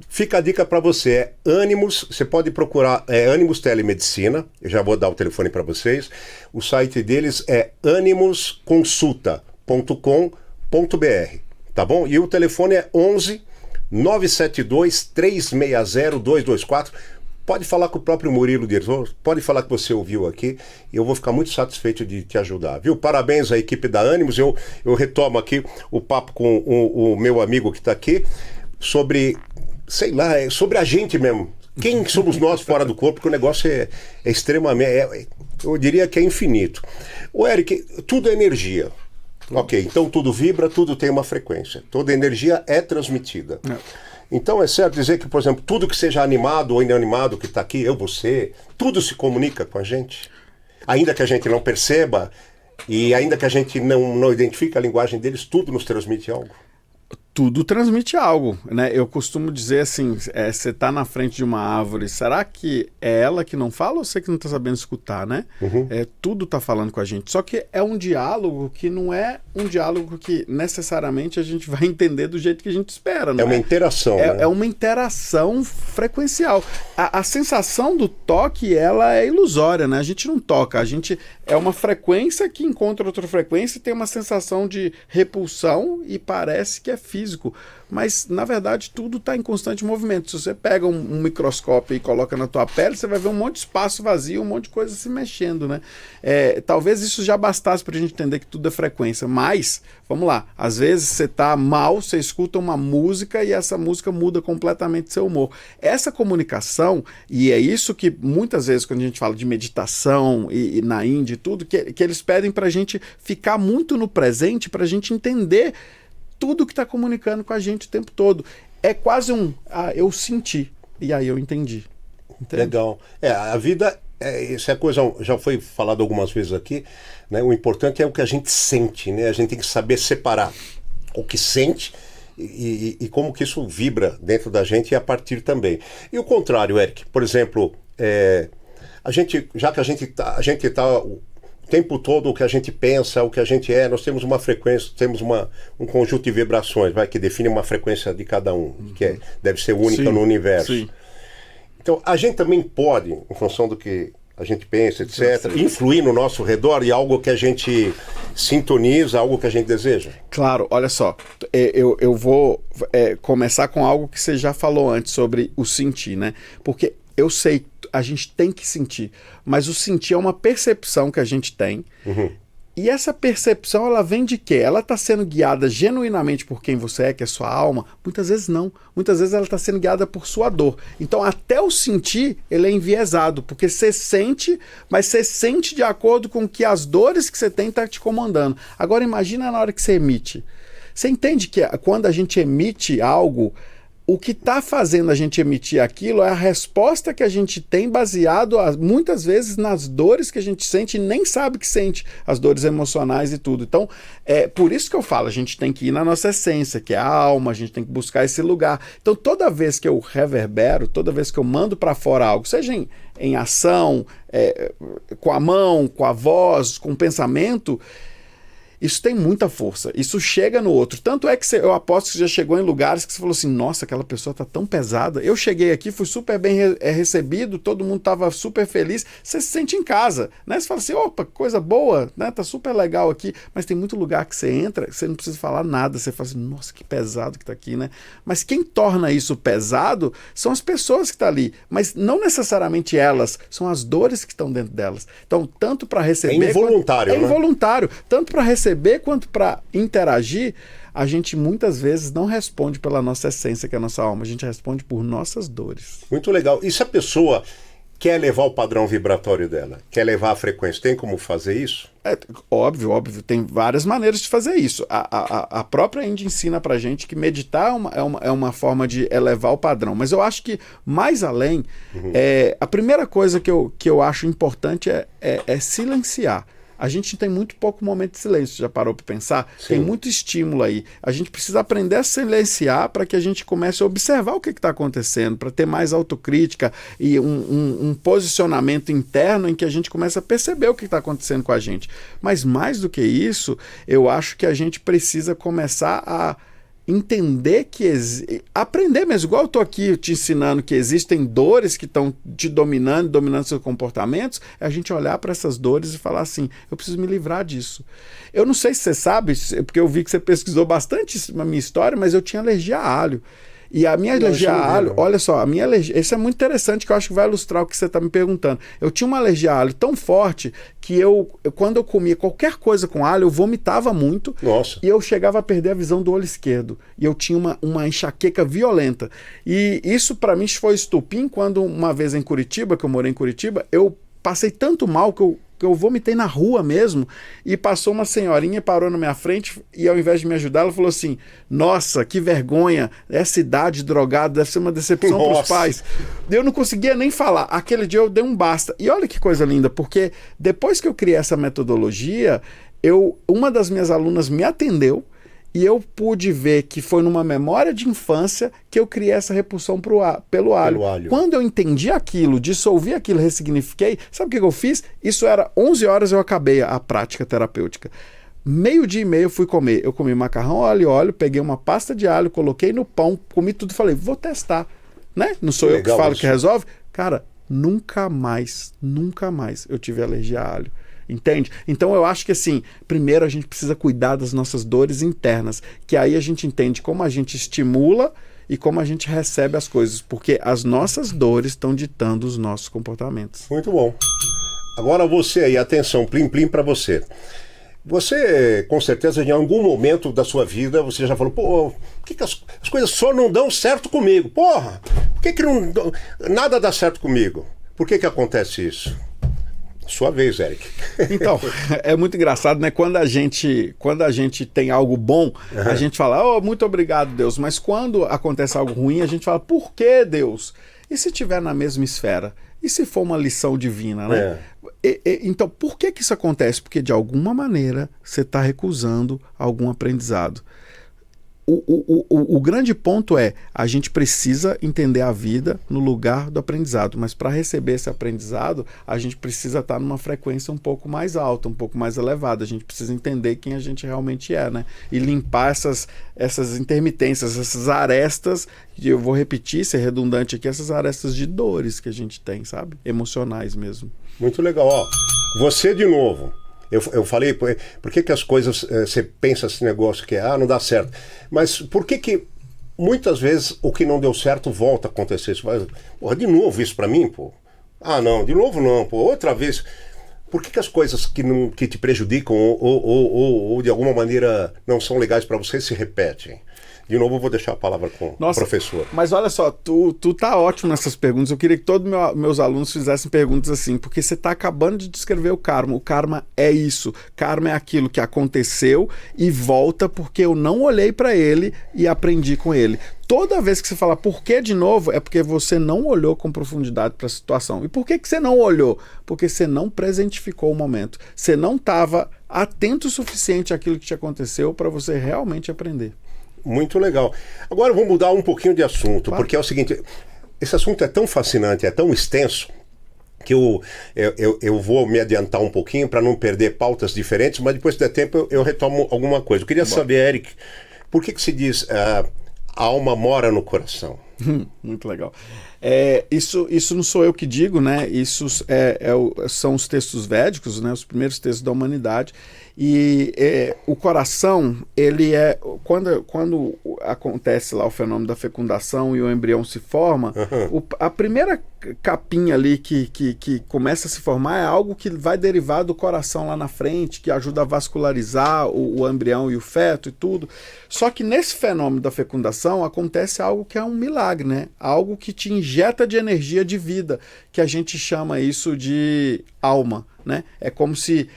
fica a dica para você, Animus, você pode procurar Animus Telemedicina, eu já vou dar o telefone para vocês, o site deles é animusconsulta.com.br, tá bom? E o telefone é 11 972 360 224, pode falar com o próprio Murilo diretor, pode falar que você ouviu aqui, e eu vou ficar muito satisfeito de te ajudar, viu? Parabéns à equipe da Animus, eu retomo aqui o papo com o meu amigo que está aqui, sobre a gente mesmo. Quem somos nós fora do corpo, porque o negócio é extremamente, eu diria que é infinito. O Eric, tudo é energia. Ok, então tudo vibra, tudo tem uma frequência. Toda energia é transmitida. Então é certo dizer que, por exemplo, tudo que seja animado ou inanimado que está aqui, você, tudo se comunica com a gente. Ainda que a gente não perceba e ainda que a gente não identifique a linguagem deles, tudo nos transmite algo. Tudo transmite algo, né? Eu costumo dizer assim, você tá na frente de uma árvore, será que é ela que não fala ou você que não tá sabendo escutar, né? Uhum. Tudo tá falando com a gente, só que é um diálogo que não é um diálogo que necessariamente a gente vai entender do jeito que a gente espera, não é? É uma interação, né? É uma interação frequencial. A sensação do toque, ela é ilusória, né? A gente não toca, a gente é uma frequência que encontra outra frequência e tem uma sensação de repulsão e parece que é físico. físico, mas na verdade tudo está em constante movimento. Se você pega um microscópio e coloca na tua pele, você vai ver um monte de espaço vazio, um monte de coisa se mexendo, né? Talvez isso já bastasse para a gente entender que tudo é frequência, mas, vamos lá, às vezes você está mal, você escuta uma música e essa música muda completamente seu humor. Essa comunicação, e é isso que muitas vezes quando a gente fala de meditação e na Índia e tudo, que eles pedem para a gente ficar muito no presente, para a gente entender tudo que está comunicando com a gente o tempo todo. É quase eu senti, e aí eu entendi. Entende? Legal. A vida, isso é coisa, já foi falado algumas vezes aqui, né? O importante é o que a gente sente, né? A gente tem que saber separar o que sente e como que isso vibra dentro da gente e a partir também. E o contrário, Eric, por exemplo, já que a gente tá o tempo todo o que a gente pensa, o que a gente nós temos uma frequência, temos um conjunto de vibrações, que define uma frequência de cada um, que deve ser única no universo. Sim. Então, a gente também pode, em função do que a gente pensa, etc., influir no nosso redor e algo que a gente sintoniza, algo que a gente deseja? Claro, olha só, eu vou começar com algo que você já falou antes sobre o sentir, né? Porque eu sei, a gente tem que sentir, mas o sentir é uma percepção que a gente tem. E essa percepção, ela vem de quê? Ela está sendo guiada genuinamente por quem você é, que é sua alma? Muitas vezes não. Muitas vezes ela está sendo guiada por sua dor. Então, até o sentir, ele é enviesado, porque você sente, mas você sente de acordo com que as dores que você tem estão te comandando. Agora, imagina na hora que você emite. Você entende que quando a gente emite algo, o que está fazendo a gente emitir aquilo é a resposta que a gente tem baseado muitas vezes nas dores que a gente sente e nem sabe que sente, as dores emocionais e tudo. Então, por isso que eu falo, a gente tem que ir na nossa essência, que é a alma, a gente tem que buscar esse lugar. Então, toda vez que eu reverbero, toda vez que eu mando para fora algo, seja em ação, com a mão, com a voz, com o pensamento, isso tem muita força, isso chega no outro. Tanto é que eu aposto que você já chegou em lugares que você falou assim, nossa, aquela pessoa tá tão pesada. Eu cheguei aqui, fui super bem recebido, todo mundo tava super feliz. Você se sente em casa, né? Você fala assim, opa, coisa boa, né? Tá super legal aqui. Mas tem muito lugar que você entra, você não precisa falar nada. Você fala assim, nossa, que pesado que tá aqui, né? Mas quem torna isso pesado são as pessoas que estão ali. Mas não necessariamente elas, são as dores que estão dentro delas. Então, tanto para receber... É involuntário, né? É involuntário. Tanto para receber quanto para interagir, a gente muitas vezes não responde pela nossa essência, que é a nossa alma, a gente responde por nossas dores. Muito legal. E se a pessoa quer levar o padrão vibratório dela, quer levar a frequência, tem como fazer isso? Óbvio, tem várias maneiras de fazer isso. A própria Índia ensina pra gente que meditar é uma forma de elevar o padrão, mas eu acho que mais além, a primeira coisa que eu acho importante é silenciar. A gente tem muito pouco momento de silêncio, já parou para pensar? Sim. Tem muito estímulo aí. A gente precisa aprender a silenciar para que a gente comece a observar o que está acontecendo, para ter mais autocrítica e um posicionamento interno em que a gente comece a perceber o que está acontecendo com a gente. Mas mais do que isso, eu acho que a gente precisa começar a entender aprender mesmo, igual eu estou aqui te ensinando que existem dores que estão te dominando seus comportamentos, é a gente olhar para essas dores e falar assim, eu preciso me livrar disso. Eu não sei se você sabe, porque eu vi que você pesquisou bastante a minha história, mas eu tinha alergia a alho. E a minha alergia a alho, olha só, a minha alergia, isso é muito interessante, que eu acho que vai ilustrar o que você está me perguntando. Eu tinha uma alergia a alho tão forte que quando eu comia qualquer coisa com alho, eu vomitava muito. Nossa. E eu chegava a perder a visão do olho esquerdo. E eu tinha uma enxaqueca violenta. E isso para mim foi estupim quando uma vez em Curitiba, que eu morei em Curitiba, eu passei tanto mal que eu vomitei na rua mesmo, e passou uma senhorinha, parou na minha frente e ao invés de me ajudar, ela falou assim, nossa, que vergonha, essa idade drogada deve ser uma decepção para os pais. Eu não conseguia nem falar. Aquele dia eu dei um basta. E olha que coisa linda, porque depois que eu criei essa metodologia, uma das minhas alunas me atendeu e eu pude ver que foi numa memória de infância que eu criei essa repulsão pelo alho. Quando eu entendi aquilo, dissolvi aquilo, ressignifiquei, sabe o que eu fiz? Isso era 11 horas, eu acabei a prática terapêutica. 12:30 eu fui comer. Eu comi macarrão, alho e óleo, peguei uma pasta de alho, coloquei no pão, comi tudo e falei, vou testar. Né? Não sou eu que falo que resolve? Cara, nunca mais eu tive alergia a alho. Entende? Então eu acho que assim, primeiro a gente precisa cuidar das nossas dores internas, que aí a gente entende como a gente estimula e como a gente recebe as coisas, porque as nossas dores estão ditando os nossos comportamentos. Muito bom. Agora você aí, atenção, plim plim para você. Você, com certeza, em algum momento da sua vida, você já falou, pô, por que as coisas só não dão certo comigo? Porra, por que nada dá certo comigo? Por que acontece isso? Sua vez, Eric. Então, é muito engraçado, né? Quando a gente tem algo bom, a gente fala, oh, muito obrigado, Deus. Mas quando acontece algo ruim, a gente fala, por que, Deus? E se estiver na mesma esfera? E se for uma lição divina, né? Então, por que isso acontece? Porque, de alguma maneira, você está recusando algum aprendizado. O grande ponto é, a gente precisa entender a vida no lugar do aprendizado, mas para receber esse aprendizado, a gente precisa estar numa frequência um pouco mais alta, um pouco mais elevada, a gente precisa entender quem a gente realmente é, né? E limpar essas intermitências, essas arestas, que eu vou repetir, ser redundante aqui, essas arestas de dores que a gente tem, sabe? Emocionais mesmo. Muito legal, ó. Você de novo. Eu falei, por que as coisas, você pensa esse negócio que não dá certo, mas por que muitas vezes o que não deu certo volta a acontecer? Você fala, porra, de novo isso pra mim, pô? Ah, não, de novo não, pô, outra vez. Por que as coisas que te prejudicam ou de alguma maneira não são legais pra você se repetem? De novo, eu vou deixar a palavra com o professor. Mas olha só, tu tá ótimo nessas perguntas. Eu queria que todos meus alunos fizessem perguntas assim, porque você tá acabando de descrever o karma. O karma é isso. Karma é aquilo que aconteceu e volta porque eu não olhei para ele e aprendi com ele. Toda vez que você fala por que de novo, é porque você não olhou com profundidade para a situação. E por que você não olhou? Porque você não presentificou o momento. Você não estava atento o suficiente àquilo que te aconteceu para você realmente aprender. Muito legal. Agora vamos mudar um pouquinho de assunto, claro. Porque é o seguinte, esse assunto é tão fascinante, é tão extenso, que eu vou me adiantar um pouquinho para não perder pautas diferentes, mas depois, se der tempo, eu retomo alguma coisa. Eu queria saber, Eric, por que se diz a alma mora no coração? Muito legal. Isso não sou eu que digo, né? Isso são os textos védicos, né? Os primeiros textos da humanidade. E o coração, ele é... Quando acontece lá o fenômeno da fecundação e o embrião se forma, a primeira capinha ali que começa a se formar é algo que vai derivar do coração lá na frente, que ajuda a vascularizar o embrião e o feto e tudo. Só que nesse fenômeno da fecundação acontece algo que é um milagre, né? Algo que te injeta de energia de vida, que a gente chama isso de alma, né? É como se,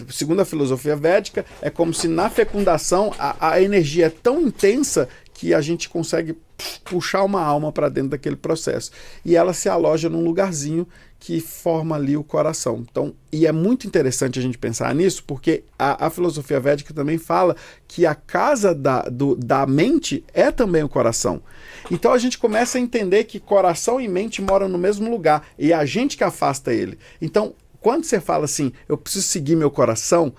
segundo a filosofia védica, é como se na fecundação a energia é tão intensa que a gente consegue puxar uma alma para dentro daquele processo. E ela se aloja num lugarzinho que forma ali o coração. Então, e é muito interessante a gente pensar nisso, porque a filosofia védica também fala que a casa da mente é também o coração. Então a gente começa a entender que coração e mente moram no mesmo lugar, e é a gente que afasta ele. Então, quando você fala assim, eu preciso seguir meu coração,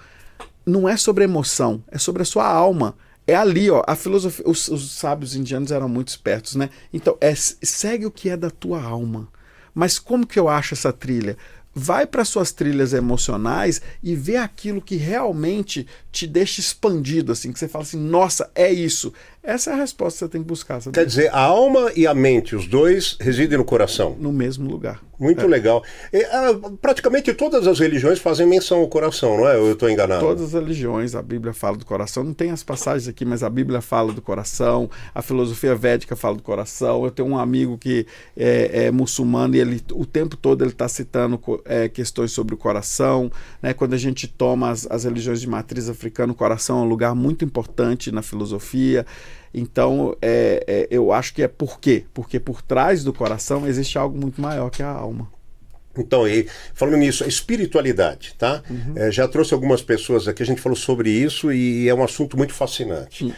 não é sobre emoção, é sobre a sua alma. É ali, ó, a filosofia, os sábios indianos eram muito espertos, né? Então, segue o que é da tua alma. Mas como que eu acho essa trilha? Vai para suas trilhas emocionais e vê aquilo que realmente te deixa expandido, assim, que você fala assim, nossa, é isso. Essa é a resposta que você tem que buscar. Sabe? Quer dizer, a alma e a mente, os dois residem no coração. No mesmo lugar. Muito legal. Praticamente todas as religiões fazem menção ao coração, não é? Ou eu estou enganado? Todas as religiões, a Bíblia fala do coração. Não tem as passagens aqui, mas a Bíblia fala do coração. A filosofia védica fala do coração. Eu tenho um amigo que é muçulmano e ele, o tempo todo ele está citando questões sobre o coração. Né? Quando a gente toma as religiões de matriz africana, o coração é um lugar muito importante na filosofia. Então, eu acho que é por quê? Porque por trás do coração existe algo muito maior que a alma. Então, falando nisso, a espiritualidade, tá? Já trouxe algumas pessoas aqui, a gente falou sobre isso e é um assunto muito fascinante.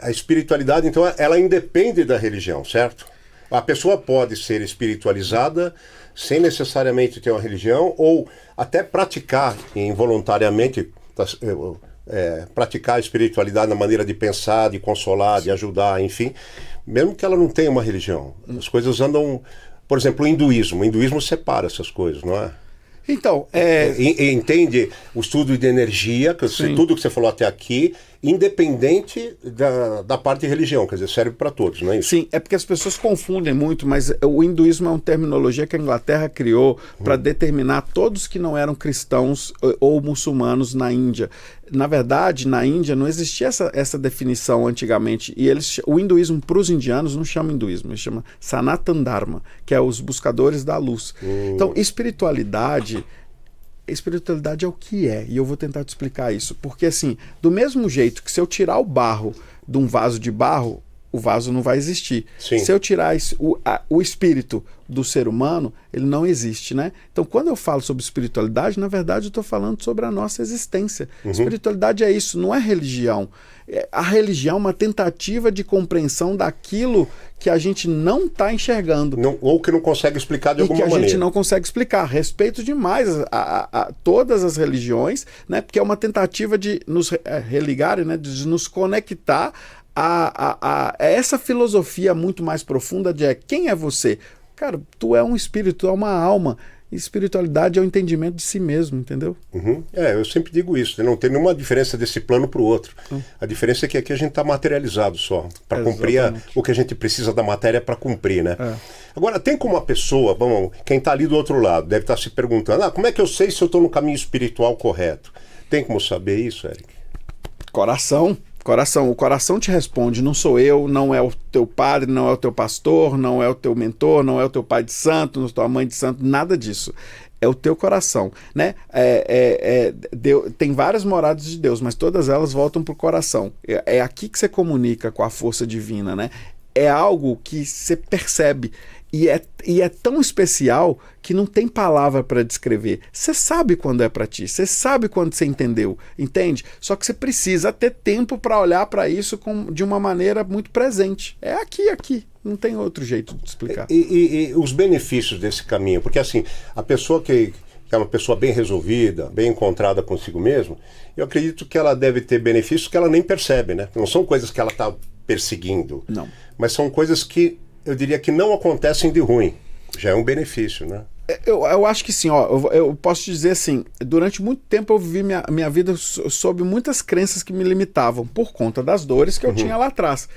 A espiritualidade, então, ela independe da religião, certo? A pessoa pode ser espiritualizada sem necessariamente ter uma religião ou até praticar involuntariamente... praticar a espiritualidade na maneira de pensar, de consolar, de ajudar, enfim, mesmo que ela não tenha uma religião. As coisas andam Por exemplo, o hinduísmo separa essas coisas, não é? Então, entende o estudo de energia, tudo que você falou até aqui, independente da parte de religião, quer dizer, serve para todos, não é isso? Sim, é porque as pessoas confundem muito, mas o hinduísmo é uma terminologia que a Inglaterra criou para determinar todos que não eram cristãos ou muçulmanos na Índia. Na verdade, na Índia não existia essa definição antigamente, e o hinduísmo para os indianos não chama hinduísmo, ele chama Sanatan Dharma, que é os buscadores da luz. Então, espiritualidade é o que é, e eu vou tentar te explicar isso, porque assim, do mesmo jeito que se eu tirar o barro de um vaso de barro, o vaso não vai existir. Sim. Se eu tirar o espírito do ser humano, ele não existe, né? Então, quando eu falo sobre espiritualidade, na verdade eu estou falando sobre a nossa existência. Espiritualidade é isso, não é religião. A religião é uma tentativa de compreensão daquilo que a gente não está enxergando. Ou que não consegue explicar de alguma maneira. A gente não consegue explicar. Respeito demais a todas as religiões, né? Porque é uma tentativa de nos religarem, né? De nos conectar a essa filosofia muito mais profunda de quem é você? Cara, tu é um espírito, tu é uma alma. E espiritualidade é o entendimento de si mesmo, entendeu? Eu sempre digo isso, não tem nenhuma diferença desse plano para o outro. A diferença é que aqui a gente está materializado só, para cumprir o que a gente precisa da matéria para cumprir, né? Agora, tem como uma pessoa, quem está ali do outro lado, deve estar se perguntando, como é que eu sei se eu estou no caminho espiritual correto? Tem como saber isso, Eric? Coração, o coração te responde, não sou eu, não é o teu padre, não é o teu pastor, não é o teu mentor, não é o teu pai de santo, não é a tua mãe de santo, nada disso. É o teu coração, né? Tem várias moradas de Deus, mas todas elas voltam para o coração. É aqui que você comunica com a força divina, né? É algo que você percebe. E é tão especial que não tem palavra para descrever. Você sabe quando é para ti, você sabe quando você entendeu, entende? Só que você precisa ter tempo para olhar para isso de uma maneira muito presente. É aqui. Não tem outro jeito de explicar. E os benefícios desse caminho? Porque assim, a pessoa que é uma pessoa bem resolvida, bem encontrada consigo mesmo, eu acredito que ela deve ter benefícios que ela nem percebe, né? Não são coisas que ela está perseguindo. Não. Mas são coisas que eu diria que não acontecem de ruim. Já é um benefício, né? Eu acho que sim, eu posso te dizer assim, durante muito tempo eu vivi minha vida sob muitas crenças que me limitavam, por conta das dores que eu tinha lá atrás.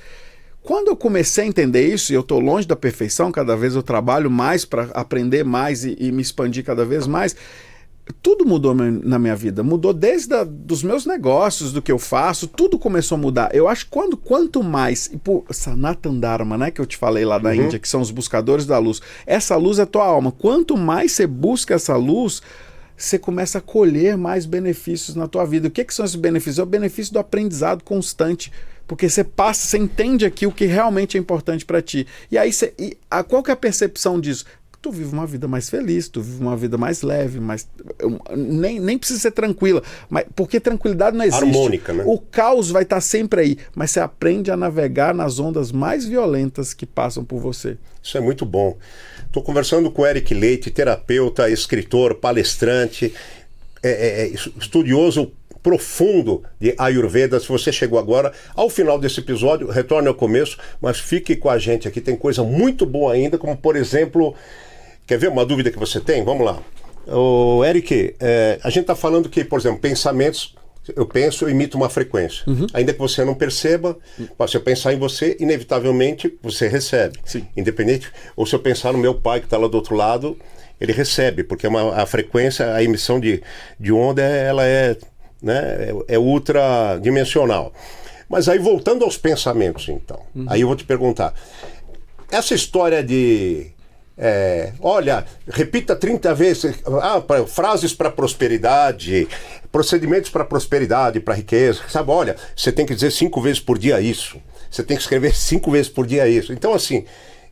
Quando eu comecei a entender isso, e eu estou longe da perfeição, cada vez eu trabalho mais para aprender mais e me expandir cada vez mais, tudo mudou na minha vida, mudou desde dos meus negócios, do que eu faço, tudo começou a mudar. Eu acho que quanto mais, Sanatan Dharma, né, que eu te falei lá da Índia, que são os buscadores da luz, essa luz é tua alma. Quanto mais você busca essa luz, você começa a colher mais benefícios na tua vida. O que são esses benefícios? É o benefício do aprendizado constante, porque você entende aqui o que realmente é importante para ti. E aí, qual que é a percepção disso? Tu vive uma vida mais feliz, tu vive uma vida mais leve, nem precisa ser tranquila, porque tranquilidade não existe. Harmônica, né? O caos vai estar sempre aí, mas você aprende a navegar nas ondas mais violentas que passam por você. Isso é muito bom. Estou conversando com o Eric Leite, terapeuta, escritor, palestrante, estudioso profundo de Ayurveda. Se você chegou agora, ao final desse episódio, retorne ao começo, mas fique com a gente aqui, tem coisa muito boa ainda, como por exemplo, quer ver uma dúvida que você tem? Vamos lá. Eric, a gente está falando que, por exemplo, pensamentos, eu penso, eu emito uma frequência. Ainda que você não perceba, se eu pensar em você, inevitavelmente você recebe. Sim. Independente, ou se eu pensar no meu pai que está lá do outro lado, ele recebe, porque a frequência, a emissão de onda, ela é ultradimensional. Mas aí, voltando aos pensamentos, então, aí eu vou te perguntar, essa história de olha, repita 30 vezes frases para prosperidade, procedimentos para prosperidade, para riqueza, sabe? Olha, você tem que dizer 5 vezes por dia isso, você tem que escrever 5 vezes por dia isso. Então, assim,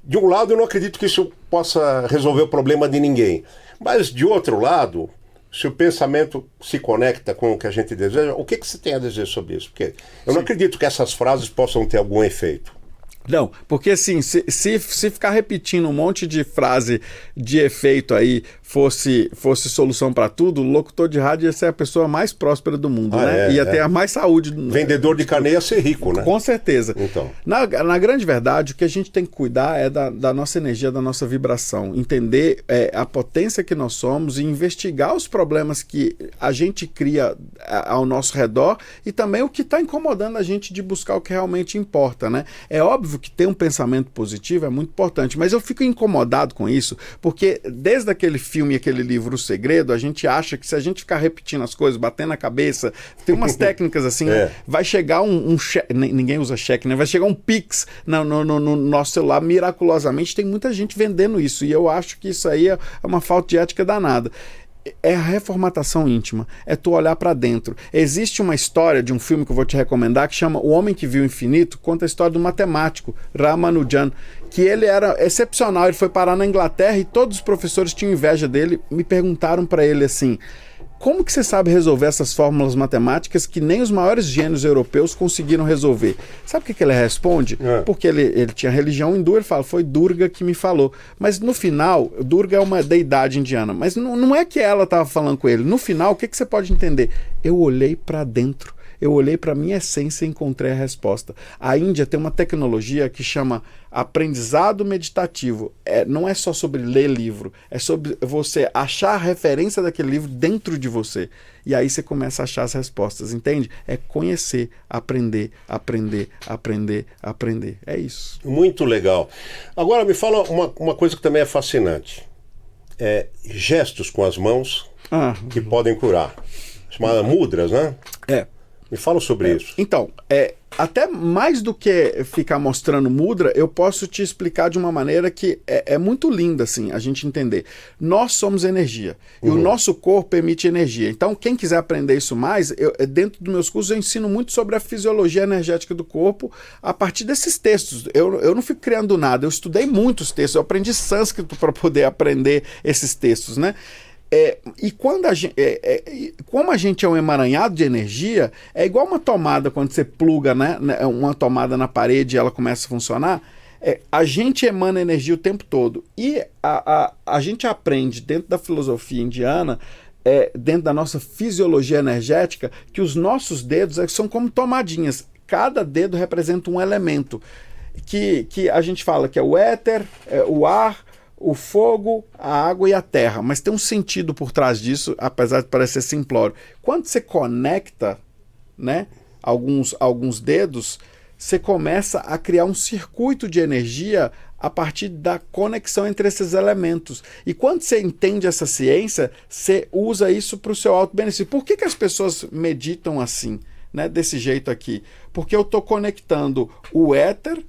de um lado eu não acredito que isso possa resolver o problema de ninguém, mas de outro lado, se o pensamento se conecta com o que a gente deseja, o que você tem a dizer sobre isso? Porque eu não acredito que essas frases possam ter algum efeito. Não, porque assim, se ficar repetindo um monte de frase de efeito aí fosse solução para tudo, o locutor de rádio ia ser a pessoa mais próspera do mundo, né? Ia ter a mais saúde. Vendedor de carne ia ser rico, né? Com certeza. Então. Na grande verdade, o que a gente tem que cuidar é da nossa energia, da nossa vibração. Entender a potência que nós somos e investigar os problemas que a gente cria ao nosso redor e também o que está incomodando a gente de buscar o que realmente importa, né? É óbvio que ter um pensamento positivo é muito importante, mas eu fico incomodado com isso, porque desde aquele filme e aquele livro O Segredo, a gente acha que se a gente ficar repetindo as coisas, batendo na cabeça, tem umas técnicas assim, né? Vai chegar um cheque, ninguém usa cheque, né? Vai chegar um Pix no nosso celular, miraculosamente, tem muita gente vendendo isso, e eu acho que isso aí é uma falta de ética danada. É a reformatação íntima, é tu olhar para dentro. Existe uma história de um filme que eu vou te recomendar que chama O Homem que Viu o Infinito, conta a história do matemático Ramanujan, que ele era excepcional, ele foi parar na Inglaterra e todos os professores tinham inveja dele, me perguntaram para ele assim: como que você sabe resolver essas fórmulas matemáticas que nem os maiores gênios europeus conseguiram resolver? Sabe o que ele responde? Porque ele tinha religião hindu, ele fala, foi Durga que me falou. Mas no final, Durga é uma deidade indiana, mas não é que ela estava falando com ele. No final, o que você pode entender? Eu olhei para dentro, eu olhei para a minha essência e encontrei a resposta. A Índia tem uma tecnologia que chama aprendizado meditativo. Não é só sobre ler livro, é sobre você achar a referência daquele livro dentro de você. E aí você começa a achar as respostas, entende? É conhecer, aprender, aprender, aprender, aprender. É isso. Muito legal. Agora me fala uma coisa que também é fascinante. Gestos com as mãos que podem curar. Chamada mudras, né? Me fala sobre isso. Então, até mais do que ficar mostrando mudra, eu posso te explicar de uma maneira que é muito linda, assim, a gente entender. Nós somos energia, e o nosso corpo emite energia. Então, quem quiser aprender isso mais, dentro dos meus cursos eu ensino muito sobre a fisiologia energética do corpo a partir desses textos. Eu não fico criando nada, eu estudei muitos textos, eu aprendi sânscrito para poder aprender esses textos, né? E quando como a gente é um emaranhado de energia, é igual uma tomada quando você pluga, né, uma tomada na parede e ela começa a funcionar. A gente emana energia o tempo todo. E a gente aprende dentro da filosofia indiana, dentro da nossa fisiologia energética, que os nossos dedos são como tomadinhas. Cada dedo representa um elemento que a gente fala que é o éter, o ar, o fogo, a água e a terra, mas tem um sentido por trás disso, apesar de parecer simplório. Quando você conecta, né, alguns dedos, você começa a criar um circuito de energia a partir da conexão entre esses elementos. E quando você entende essa ciência, você usa isso para o seu auto-benefício. Por que as pessoas meditam assim, né, desse jeito aqui? Porque eu estou conectando o éter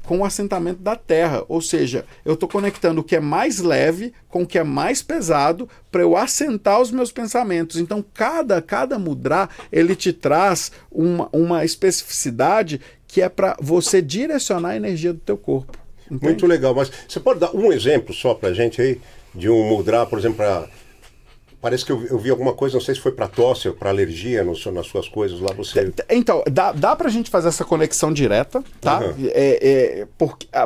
com o assentamento da Terra, ou seja, eu estou conectando o que é mais leve com o que é mais pesado para eu assentar os meus pensamentos. Então, cada mudra, ele te traz uma especificidade que é para você direcionar a energia do teu corpo. Entende? Muito legal, mas você pode dar um exemplo só para a gente aí, de um mudra, por exemplo, parece que eu vi alguma coisa, não sei se foi para tosse ou para alergia nas suas coisas lá. Então, dá para a gente fazer essa conexão direta, tá?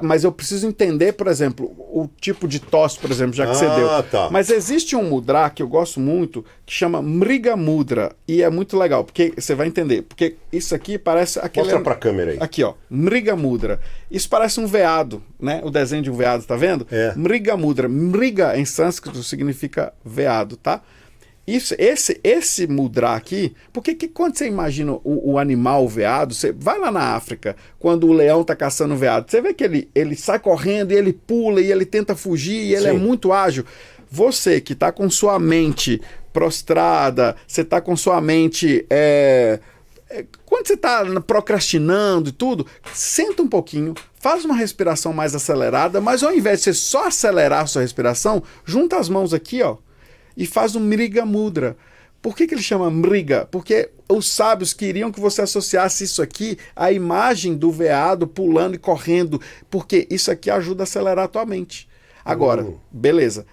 Mas eu preciso entender, por exemplo, o tipo de tosse, por exemplo, já que você deu. Tá. Mas existe um mudra que eu gosto muito, que chama Mriga Mudra, e é muito legal, porque você vai entender, porque isso aqui parece aquele... Mostra para a câmera aí. Aqui, ó, Mriga Mudra. Isso parece um veado, né? O desenho de um veado, tá vendo? Mriga Mudra. Mriga em sânscrito significa veado, tá? Esse mudra aqui, porque quando você imagina o animal, o veado, você vai lá na África, quando o leão está caçando o veado, você vê que ele sai correndo e ele pula e ele tenta fugir e ele é muito ágil. Você que está com sua mente prostrada, você está com sua mente... quando você está procrastinando e tudo, senta um pouquinho, faz uma respiração mais acelerada, mas ao invés de você só acelerar a sua respiração, junta as mãos aqui, ó, e faz um Mriga Mudra. Por que ele chama Mriga? Porque os sábios queriam que você associasse isso aqui à imagem do veado pulando e correndo, porque isso aqui ajuda a acelerar a tua mente. Agora, beleza,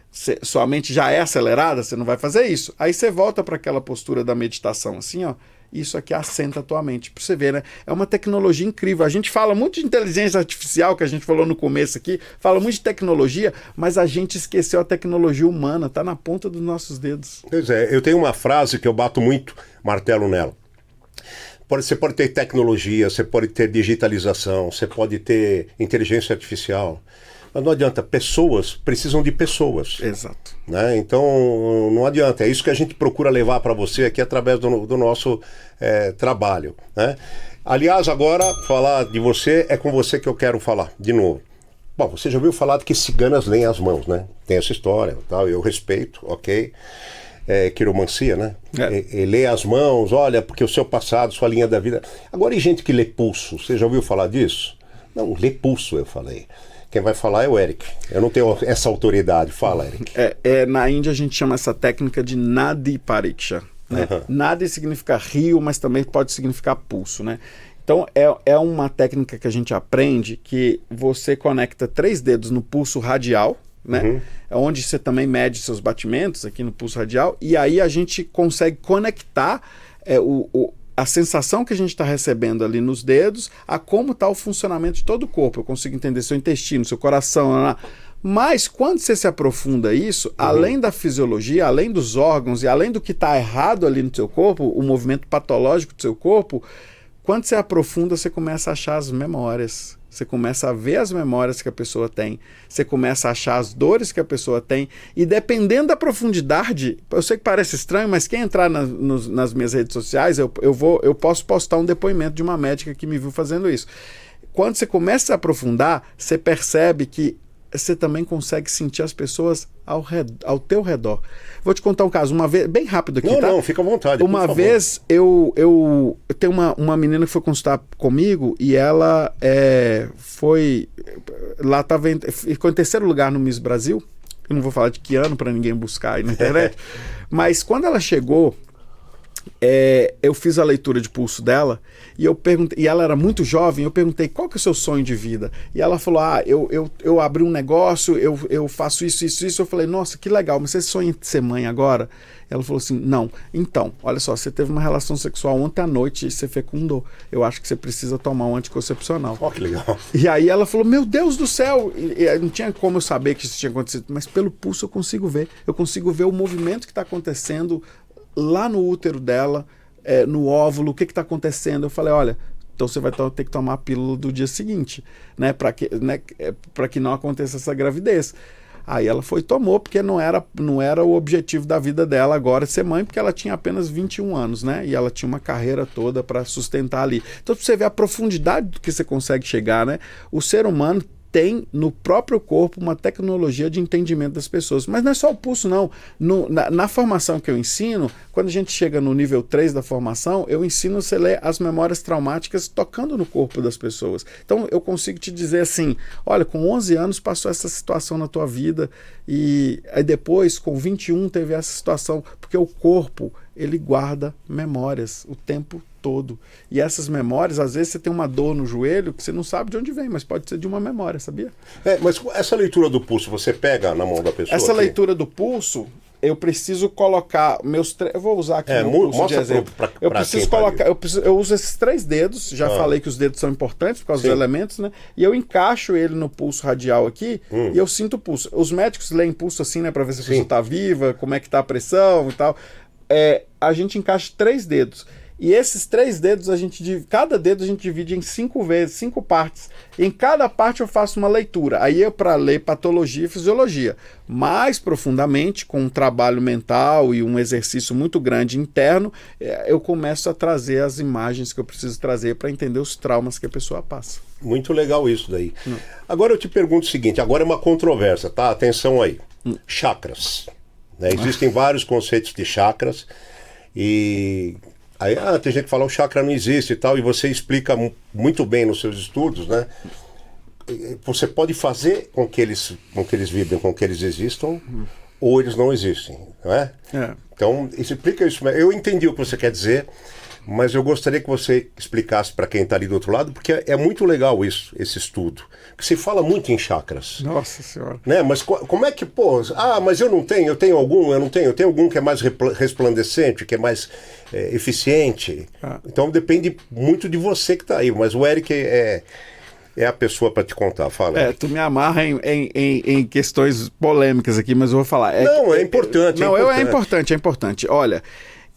sua mente já é acelerada, você não vai fazer isso. Aí você volta para aquela postura da meditação, assim, ó, isso aqui assenta a tua mente. Pra você ver, né? É uma tecnologia incrível. A gente fala muito de inteligência artificial, que a gente falou no começo aqui, fala muito de tecnologia, mas a gente esqueceu a tecnologia humana, tá na ponta dos nossos dedos. Pois é, eu tenho uma frase que eu bato muito martelo nela. Você pode ter tecnologia, você pode ter digitalização, você pode ter inteligência artificial, mas não adianta, pessoas precisam de pessoas. Exato. Né? Então não adianta, é isso que a gente procura levar para você aqui através do nosso trabalho. Né? Aliás, agora falar de você é com você que eu quero falar de novo. Bom, você já ouviu falar de que ciganas leem as mãos, né? Tem essa história, tal, eu respeito, ok? Quiromancia, né? Lê as mãos, olha, porque o seu passado, sua linha da vida. Agora, e gente que lê pulso, você já ouviu falar disso? Não, lê pulso, eu falei. Quem vai falar é o Eric. Eu não tenho essa autoridade. Fala, Eric. Na Índia a gente chama essa técnica de Nadi Pariksha. Né? Nadi significa rio, mas também pode significar pulso, né? Então é uma técnica que a gente aprende que você conecta 3 dedos no pulso radial, né? É onde você também mede seus batimentos aqui no pulso radial, e aí a gente consegue conectar a sensação que a gente está recebendo ali nos dedos a como está o funcionamento de todo o corpo. Eu consigo entender seu intestino, seu coração, mas quando você se aprofunda isso, além da fisiologia, além dos órgãos e além do que está errado ali no seu corpo, o movimento patológico do seu corpo, quando você aprofunda, você começa a achar as memórias. Você começa a ver as memórias que a pessoa tem. Você começa a achar as dores que a pessoa tem. E dependendo da profundidade, eu sei que parece estranho, mas quem entrar nas minhas redes sociais, eu posso postar um depoimento de uma médica que me viu fazendo isso. Quando você começa a aprofundar, você percebe que você também consegue sentir as pessoas ao teu redor. Vou te contar um caso, uma vez, bem rápido aqui, tá? Não, fica à vontade. Uma vez, eu tenho uma menina que foi consultar comigo e ela ficou em 3º lugar no Miss Brasil. Eu não vou falar de que ano para ninguém buscar aí na internet. Mas quando ela chegou, eu fiz a leitura de pulso dela e eu perguntei, e ela era muito jovem, eu perguntei qual que é o seu sonho de vida, e ela falou, eu abri um negócio, eu faço isso. Eu falei, nossa, que legal, mas você sonha em ser mãe agora? Ela falou assim, não. Então, olha só, você teve uma relação sexual ontem à noite e você fecundou, eu acho que você precisa tomar um anticoncepcional. Que legal. E aí ela falou, meu Deus do céu, e não tinha como eu saber que isso tinha acontecido, mas pelo pulso eu consigo ver o movimento que está acontecendo lá no útero dela, no óvulo, o que está acontecendo. Eu falei, olha, então você vai ter que tomar a pílula do dia seguinte, né, para que não aconteça essa gravidez. Aí ela foi e tomou, porque não era o objetivo da vida dela agora ser mãe, porque ela tinha apenas 21 anos, né, e ela tinha uma carreira toda para sustentar ali. Então, pra você ver a profundidade do que você consegue chegar, né, o ser humano tem no próprio corpo uma tecnologia de entendimento das pessoas. Mas não é só o pulso, não. Na formação que eu ensino, quando a gente chega no nível 3 da formação, eu ensino você a ler as memórias traumáticas tocando no corpo das pessoas. Então eu consigo te dizer assim, olha, com 11 anos passou essa situação na tua vida, e aí depois, com 21, teve essa situação, porque o corpo, ele guarda memórias o tempo todo. E essas memórias, às vezes você tem uma dor no joelho que você não sabe de onde vem, mas pode ser de uma memória, sabia? Mas essa leitura do pulso, você pega na mão da pessoa? Essa leitura do pulso, eu preciso colocar eu vou usar aqui meu pulso de exemplo. Eu preciso colocar, eu uso esses 3 dedos, já falei que os dedos são importantes por causa dos elementos, né? E eu encaixo ele no pulso radial aqui e eu sinto o pulso. Os médicos leem pulso assim, né, para ver se a pessoa está viva, como é que tá a pressão e tal. A gente encaixa 3 dedos. E esses 3 dedos, cada dedo a gente divide em 5 partes. Em cada parte eu faço uma leitura. Aí é para ler patologia e fisiologia. Mais profundamente, com um trabalho mental e um exercício muito grande interno, eu começo a trazer as imagens que eu preciso trazer para entender os traumas que a pessoa passa. Muito legal isso daí. Agora eu te pergunto o seguinte, agora é uma controvérsia, tá? Atenção aí. Chakras. Né? Existem vários conceitos de chakras e... Aí, tem gente que fala o chakra não existe e tal, e você explica muito bem nos seus estudos, né? Você pode fazer com que eles vibrem, com que eles existam, ou eles não existem, não é? Então, explica isso. Eu entendi o que você quer dizer, mas eu gostaria que você explicasse para quem está ali do outro lado, porque é muito legal isso, esse estudo. Porque se fala muito em chakras. Nossa Senhora. Né? Mas como é que, mas eu não tenho, eu tenho algum, eu não tenho, eu tenho algum que é mais resplandecente, que é mais eficiente. Então depende muito de você que está aí, mas o Eric é a pessoa para te contar, fala. Tu me amarra em questões polêmicas aqui, mas eu vou falar. É importante. É importante. Olha,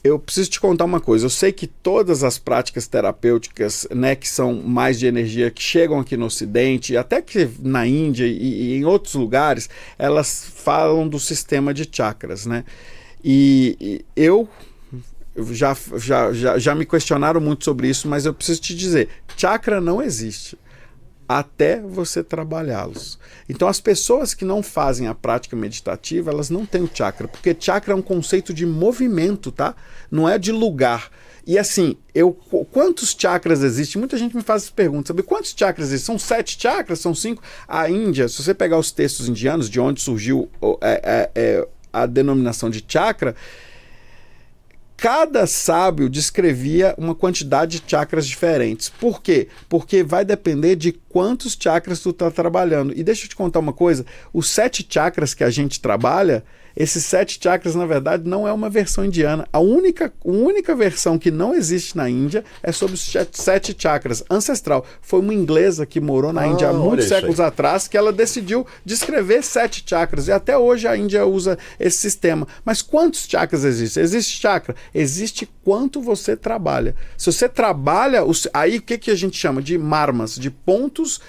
eu preciso te contar uma coisa. Eu sei que todas as práticas terapêuticas, né, que são mais de energia, que chegam aqui no Ocidente, até que na Índia e em outros lugares, elas falam do sistema de chakras, né? E eu já me questionaram muito sobre isso, mas eu preciso te dizer, chakra não existe até você trabalhá-los. Então as pessoas que não fazem a prática meditativa, elas não têm o chakra, porque chakra é um conceito de movimento, tá? Não é de lugar. E assim, quantos chakras existem? Muita gente me faz essa pergunta, sabe quantos chakras existem? São 7 chakras? São 5? A Índia, se você pegar os textos indianos, de onde surgiu a denominação de chakra, cada sábio descrevia uma quantidade de chakras diferentes. Por quê? Porque vai depender de quantos chakras tu está trabalhando. E deixa eu te contar uma coisa, os 7 chakras que a gente trabalha, esses 7 chakras, na verdade, não é uma versão indiana. A única versão que não existe na Índia é sobre os 7 chakras, ancestral. Foi uma inglesa que morou na Índia há muitos séculos atrás que ela decidiu descrever 7 chakras. E até hoje a Índia usa esse sistema. Mas quantos chakras existem? Existe chakra? Existe quanto você trabalha. Se você trabalha, aí o que a gente chama de marmas, de pontos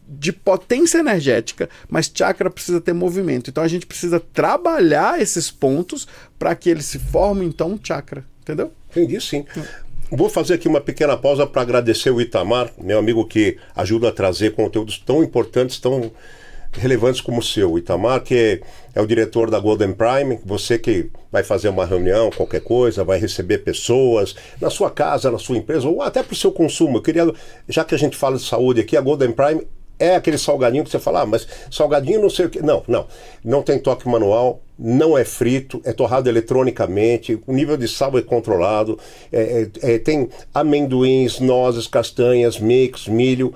de potência energética, mas chakra precisa ter movimento. Então a gente precisa trabalhar esses pontos para que eles se formem, então, um chakra. Entendeu? Entendi, sim. Vou fazer aqui uma pequena pausa para agradecer o Itamar, meu amigo que ajuda a trazer conteúdos tão importantes, tão relevantes como o seu. O Itamar, que é o diretor da Golden Prime, você que vai fazer uma reunião, qualquer coisa, vai receber pessoas na sua casa, na sua empresa, ou até para o seu consumo. Eu queria, já que a gente fala de saúde aqui, a Golden Prime é aquele salgadinho que você fala, mas salgadinho não sei o que. Não tem toque manual, não é frito, é torrado eletronicamente, o nível de sal é controlado, tem amendoins, nozes, castanhas, mix, milho,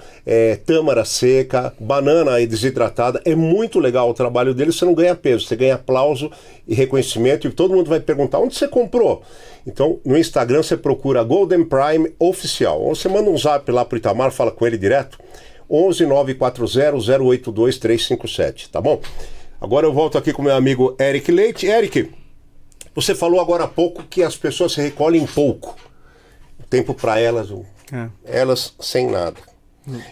tâmara seca, banana desidratada. É muito legal o trabalho dele, você não ganha peso, você ganha aplauso e reconhecimento, e todo mundo vai perguntar, onde você comprou? Então, no Instagram você procura Golden Prime Oficial, ou você manda um zap lá pro Itamar, fala com ele direto, 11 940 082 357, tá bom? Agora eu volto aqui com meu amigo Eric Leite. Eric, você falou agora há pouco que as pessoas se recolhem pouco. Tempo para elas, elas sem nada.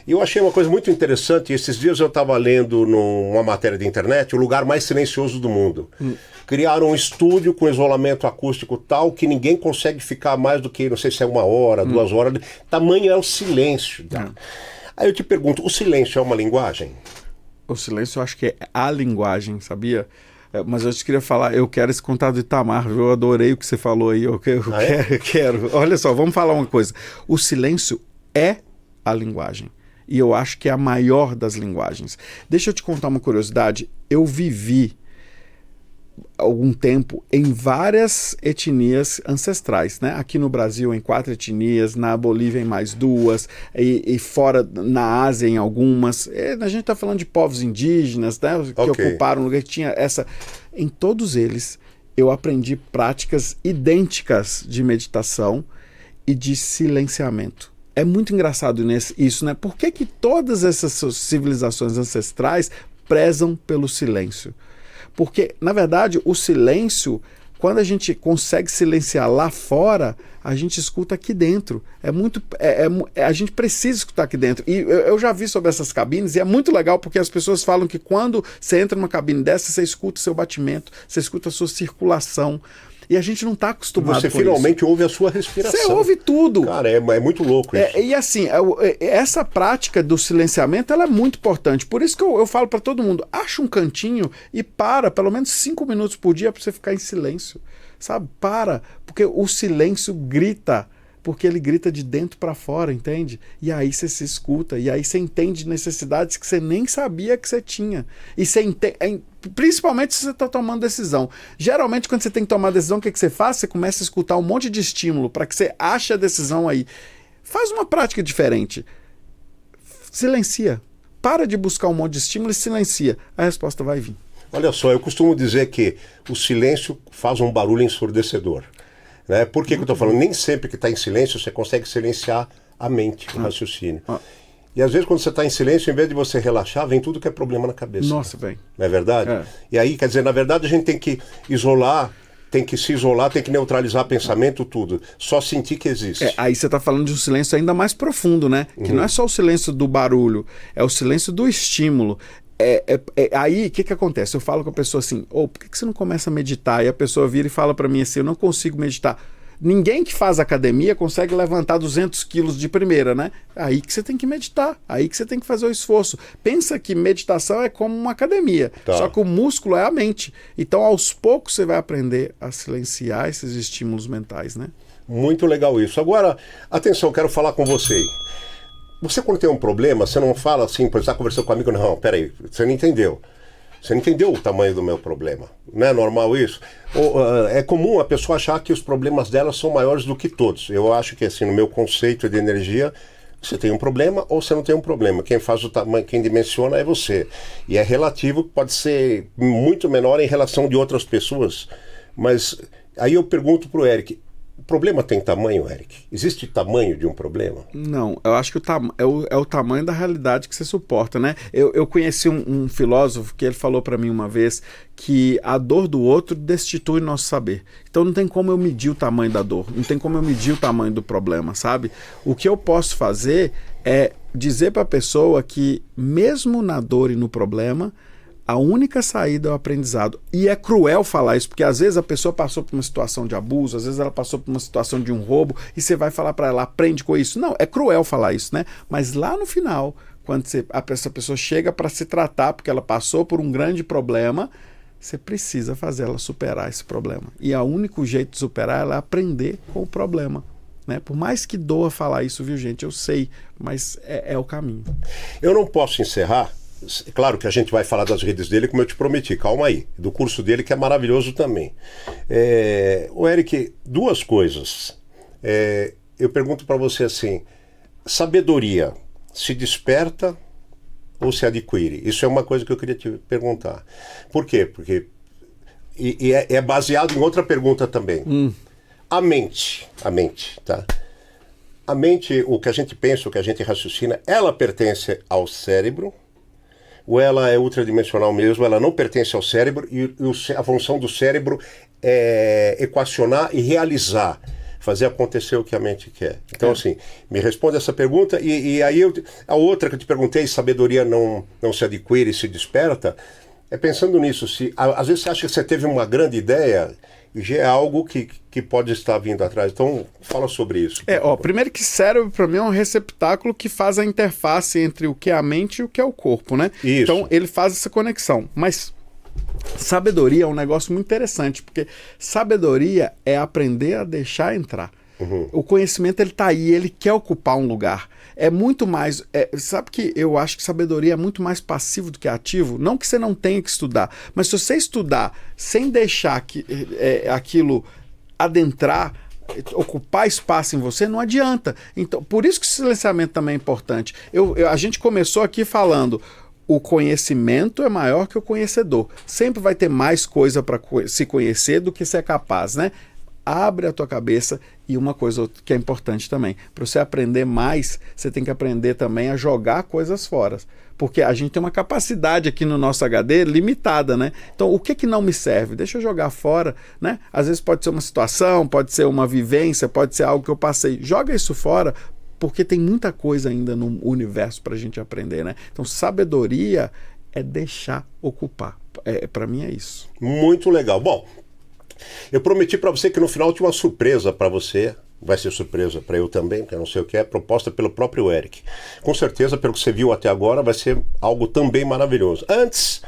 E eu achei uma coisa muito interessante. Esses dias eu estava lendo numa matéria de internet, o lugar mais silencioso do mundo. Criaram um estúdio com isolamento acústico tal que ninguém consegue ficar mais do que, não sei se é 1 hora, 2 horas. Tamanho é o silêncio. Tá? Aí eu te pergunto, o silêncio é uma linguagem? O silêncio eu acho que é a linguagem, sabia? Mas eu te queria falar, eu quero esse contato do Itamar, eu adorei o que você falou aí, eu quero. Olha só, vamos falar uma coisa. O silêncio é a linguagem. E eu acho que é a maior das linguagens. Deixa eu te contar uma curiosidade. Eu vivi algum tempo em várias etnias ancestrais, né? Aqui no Brasil em 4 etnias, na Bolívia em mais 2, e fora na Ásia em algumas. A gente está falando de povos indígenas, né? Que ocuparam um lugar que tinha essa. Em todos eles eu aprendi práticas idênticas de meditação e de silenciamento. É muito engraçado isso, né? Por que todas essas civilizações ancestrais prezam pelo silêncio? Porque, na verdade, o silêncio, quando a gente consegue silenciar lá fora, a gente escuta aqui dentro. A gente precisa escutar aqui dentro. E eu já vi sobre essas cabines, e é muito legal porque as pessoas falam que quando você entra numa cabine dessa, você escuta o seu batimento, você escuta a sua circulação. E a gente não está acostumado com isso. Você finalmente ouve a sua respiração. Você ouve tudo. Cara, é muito louco isso. E assim, essa prática do silenciamento, ela é muito importante. Por isso que eu falo para todo mundo, acha um cantinho e para, pelo menos 5 minutos por dia para você ficar em silêncio. Sabe? Para. Porque o silêncio grita Porque ele grita de dentro para fora, entende? E aí você se escuta, e aí você entende necessidades que você nem sabia que você tinha. E você entende, principalmente se você está tomando decisão. Geralmente, quando você tem que tomar decisão, o que você faz? Você começa a escutar um monte de estímulo para que você ache a decisão aí. Faz uma prática diferente. Silencia. Para de buscar um monte de estímulo e silencia. A resposta vai vir. Olha só, eu costumo dizer que o silêncio faz um barulho ensurdecedor. Né? Por que eu estou falando? Nem sempre que está em silêncio você consegue silenciar a mente, o raciocínio. E às vezes quando você está em silêncio, em vez de você relaxar, vem tudo que é problema na cabeça. Nossa, vem. Não é verdade? É. E aí, quer dizer, na verdade a gente tem que isolar, tem que se isolar, tem que neutralizar pensamento, tudo. Só sentir que existe. Aí você está falando de um silêncio ainda mais profundo, né? Que não é só o silêncio do barulho, é o silêncio do estímulo. Aí, o que acontece? Eu falo com a pessoa assim, por que você não começa a meditar? E a pessoa vira e fala para mim assim, eu não consigo meditar. Ninguém que faz academia consegue levantar 200 quilos de primeira, né? Aí que você tem que meditar, aí que você tem que fazer o esforço. Pensa que meditação é como uma academia, só que o músculo é a mente. Então, aos poucos, você vai aprender a silenciar esses estímulos mentais, né? Muito legal isso. Agora, atenção, quero falar com você. Você, quando tem um problema, você não fala assim, por estar conversando com um amigo, não, peraí, você não entendeu. Você não entendeu o tamanho do meu problema. Não é normal isso? É comum a pessoa achar que os problemas dela são maiores do que todos. Eu acho que, assim, no meu conceito de energia, você tem um problema ou você não tem um problema. Quem faz o tamanho, quem dimensiona é você. E é relativo, pode ser muito menor em relação de outras pessoas. Mas aí eu pergunto para o Eric, o problema tem tamanho, Eric? Existe tamanho de um problema? Não, eu acho que é o tamanho da realidade que você suporta, né? Eu conheci um filósofo que ele falou para mim uma vez que a dor do outro destitui nosso saber. Então não tem como eu medir o tamanho da dor, não tem como eu medir o tamanho do problema, sabe? O que eu posso fazer é dizer para a pessoa que mesmo na dor e no problema, a única saída é o aprendizado. E é cruel falar isso, porque às vezes a pessoa passou por uma situação de abuso, às vezes ela passou por uma situação de um roubo, e você vai falar para ela, aprende com isso. Não, é cruel falar isso, né? Mas lá no final, quando essa pessoa chega para se tratar, porque ela passou por um grande problema, você precisa fazer ela superar esse problema. E o único jeito de superar ela é aprender com o problema. Né? Por mais que doa falar isso, viu, gente? Eu sei, mas é o caminho. Eu não posso encerrar. Claro que a gente vai falar das redes dele, como eu te prometi, calma aí, do curso dele que é maravilhoso também. O Eric, duas coisas. Eu pergunto para você assim, sabedoria se desperta ou se adquire? Isso é uma coisa que eu queria te perguntar. Por quê? Porque é baseado em outra pergunta também. A mente, tá? A mente, o que a gente pensa, o que a gente raciocina, ela pertence ao cérebro, ou ela é ultradimensional mesmo, ela não pertence ao cérebro, e a função do cérebro é equacionar e realizar, fazer acontecer o que a mente quer. Então, assim, me responde essa pergunta, e aí a outra que eu te perguntei, sabedoria não se adquire e se desperta, é pensando nisso, às vezes você acha que você teve uma grande ideia, e já é algo que pode estar vindo atrás. Então, fala sobre isso. Primeiro que cérebro, para mim, é um receptáculo que faz a interface entre o que é a mente e o que é o corpo, né? Isso. Então, ele faz essa conexão. Mas sabedoria é um negócio muito interessante, porque sabedoria é aprender a deixar entrar. O conhecimento, ele tá aí, ele quer ocupar um lugar. É muito mais... sabe que eu acho que sabedoria é muito mais passivo do que ativo? Não que você não tenha que estudar, mas se você estudar sem deixar aquilo adentrar, ocupar espaço em você, não adianta. Então, por isso que o silenciamento também é importante. A gente começou aqui falando... O conhecimento é maior que o conhecedor. Sempre vai ter mais coisa para se conhecer do que ser capaz, né? Abre a tua cabeça. E uma coisa que é importante também, para você aprender mais, você tem que aprender também a jogar coisas fora. Porque a gente tem uma capacidade aqui no nosso HD limitada, né? Então, o que não me serve? Deixa eu jogar fora, né? Às vezes pode ser uma situação, pode ser uma vivência, pode ser algo que eu passei. Joga isso fora, porque tem muita coisa ainda no universo para a gente aprender, né? Então, sabedoria é deixar ocupar. Para mim é isso. Muito legal. Bom, eu prometi para você que no final tinha uma surpresa para você. Vai ser surpresa para eu também, porque eu não sei o que é, proposta pelo próprio Eric. Com certeza, pelo que você viu até agora, vai ser algo também maravilhoso. Antes,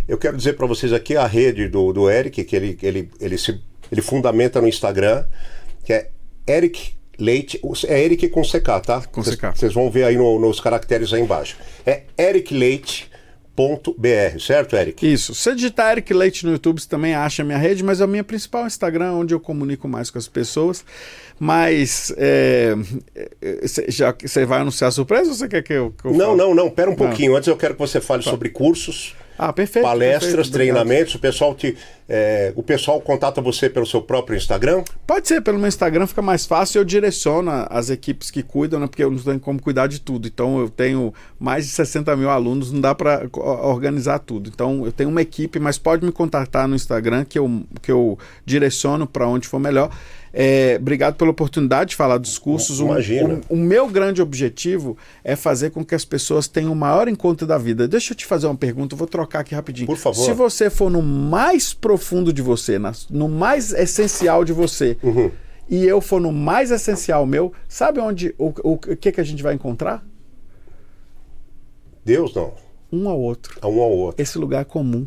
eu quero dizer para vocês aqui a rede do Eric, que ele fundamenta no Instagram, que é Eric Leite, é Eric com CK, tá? Com CK. Vocês vão ver aí nos caracteres aí embaixo. É ericleite.br, certo, Eric? Isso. Se você digitar Eric Leite no YouTube, você também acha a minha rede, mas a minha principal é o Instagram, onde eu comunico mais com as pessoas. Mas você vai anunciar a surpresa ou você quer que eu fale? Não, pera um pouquinho. Antes eu quero que você fale sobre cursos, perfeito, palestras, perfeito, treinamentos. O pessoal contata você pelo seu próprio Instagram? Pode ser, pelo meu Instagram fica mais fácil, eu direciono as equipes que cuidam, né, porque eu não tenho como cuidar de tudo. Então eu tenho mais de 60 mil alunos, não dá para organizar tudo. Então eu tenho uma equipe, mas pode me contatar no Instagram que eu direciono para onde for melhor. Obrigado pela oportunidade de falar dos cursos. Imagina. O meu grande objetivo é fazer com que as pessoas tenham o maior encontro da vida. Deixa eu te fazer uma pergunta, eu vou trocar aqui rapidinho. Por favor. Se você for no mais profundo de você, no mais essencial de você, e eu for no mais essencial meu, sabe onde o que a gente vai encontrar? Deus não. Um ao outro. Um ao outro. Esse lugar comum.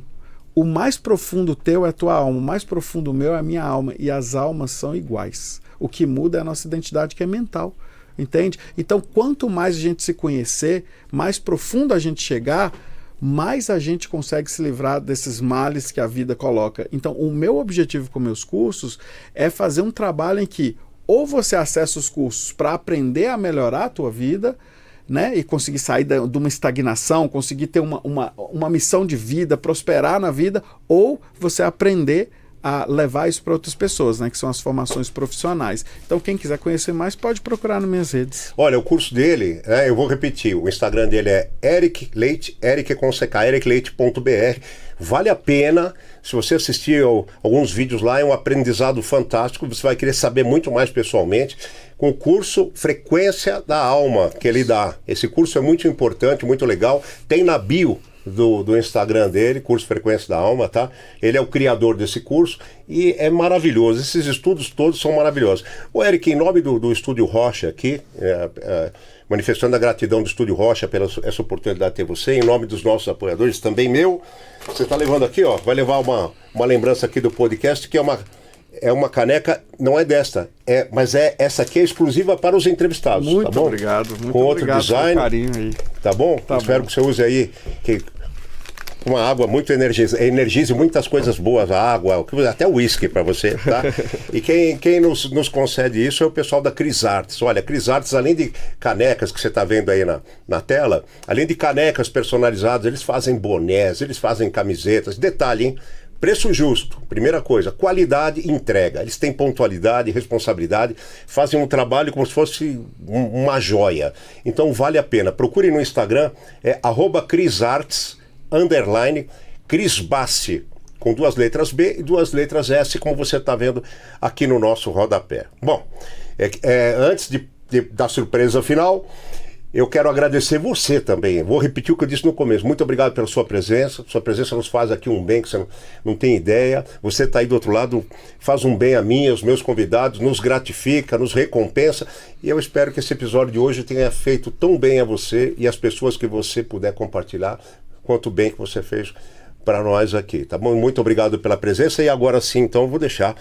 O mais profundo teu é a tua alma, o mais profundo meu é a minha alma, e as almas são iguais. O que muda é a nossa identidade, que é mental, entende? Então, quanto mais a gente se conhecer, mais profundo a gente chegar, mais a gente consegue se livrar desses males que a vida coloca. Então, o meu objetivo com meus cursos é fazer um trabalho em que ou você acessa os cursos para aprender a melhorar a tua vida, né, e conseguir sair de uma estagnação, conseguir ter uma missão de vida, prosperar na vida, ou você aprender a levar isso para outras pessoas, né, que são as formações profissionais. Então, quem quiser conhecer mais, pode procurar nas minhas redes. Olha, o curso dele, eu vou repetir, o Instagram dele é Eric Leite, Eric com CK, ericleite.br. Vale a pena, se você assistir alguns vídeos lá, é um aprendizado fantástico, você vai querer saber muito mais pessoalmente. Com o curso Frequência da Alma, que ele dá. Esse curso é muito importante, muito legal. Tem na bio do Instagram dele, curso Frequência da Alma, tá? Ele é o criador desse curso e é maravilhoso. Esses estudos todos são maravilhosos. O Eric, em nome do Estúdio Rocha aqui, manifestando a gratidão do Estúdio Rocha pela essa oportunidade de ter você, em nome dos nossos apoiadores, também meu, você está levando aqui, ó, vai levar uma lembrança aqui do podcast, que é uma caneca, não é desta, mas essa aqui é exclusiva para os entrevistados. Muito tá bom? Obrigado. Muito com outro obrigado design. pelo carinho aí. Tá bom? Tá Espero bom. que você use aí uma água muito energize muitas coisas boas, a água, até o uísque para você, tá? E quem nos concede isso é o pessoal da Cris Artes. Olha, Cris Artes, além de canecas que você está vendo aí na tela, além de canecas personalizadas, eles fazem bonés, eles fazem camisetas. Detalhe, hein? Preço justo, primeira coisa, qualidade e entrega. Eles têm pontualidade, responsabilidade, fazem um trabalho como se fosse uma joia. Então vale a pena. Procure no Instagram, @CrisArtes, Cris Bassi, com 2 letras B e 2 letras S, como você está vendo aqui no nosso rodapé. Bom, antes da surpresa final, eu quero agradecer você também. Vou repetir o que eu disse no começo. Muito obrigado pela sua presença. Sua presença nos faz aqui um bem que você não tem ideia. Você está aí do outro lado, faz um bem a mim, aos meus convidados, nos gratifica, nos recompensa. E eu espero que esse episódio de hoje tenha feito tão bem a você e as pessoas que você puder compartilhar, quanto bem que você fez para nós aqui. Tá bom? Muito obrigado pela presença. E agora sim, então, eu vou deixar.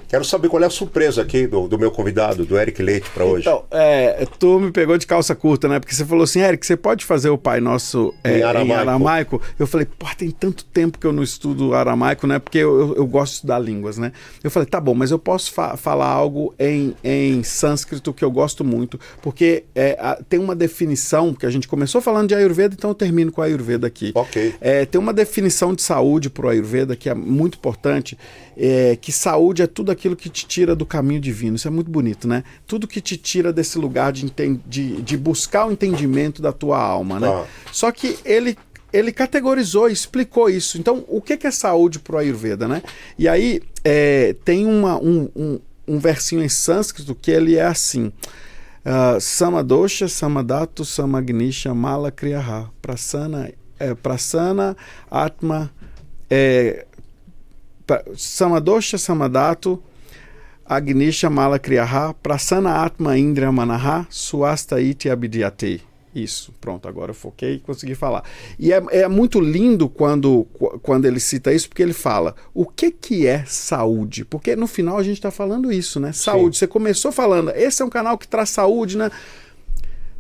Quero saber qual é a surpresa aqui do meu convidado, do Eric Leite, para hoje. Então, tu me pegou de calça curta, né? Porque você falou assim, Eric, você pode fazer o Pai Nosso em aramaico? Eu falei, tem tanto tempo que eu não estudo aramaico, né? Porque eu gosto de estudar línguas, né? Eu falei, tá bom, mas eu posso falar algo em sânscrito que eu gosto muito, porque tem uma definição, que a gente começou falando de Ayurveda, então eu termino com a Ayurveda aqui. Ok. Tem uma definição de saúde para o Ayurveda que é muito importante, que saúde é tudo aquilo que te tira do caminho divino. Isso é muito bonito, né? Tudo que te tira desse lugar de buscar o entendimento da tua alma, né? Só que ele categorizou e explicou isso. Então, o que é saúde para o Ayurveda, né? E aí, tem um versinho em sânscrito que ele é assim: Samadosha, Samadhatu, Samagnisha, Mala Kriyaha, Prasana, Atma, Samadosha, Samadhatu, Agnisha, Mala Kriyaha, Prasana Atma, Indriya Manaha, Suasta Iti Abhidyate. Isso, pronto, agora eu foquei e consegui falar. E é muito lindo quando ele cita isso, porque ele fala, o que é saúde? Porque no final a gente está falando isso, né? Saúde. Sim. Você começou falando, esse é um canal que traz saúde, né?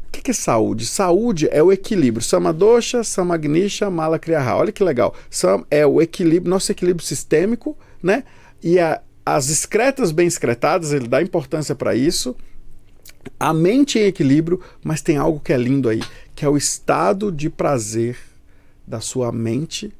O que é saúde? Saúde é o equilíbrio. Samadosha, Samagnisha, Mala Kriyaha. Olha que legal. É o equilíbrio, nosso equilíbrio sistêmico, né? E as excretas bem excretadas, ele dá importância para isso. A mente em equilíbrio, mas tem algo que é lindo aí, que é o estado de prazer da sua mente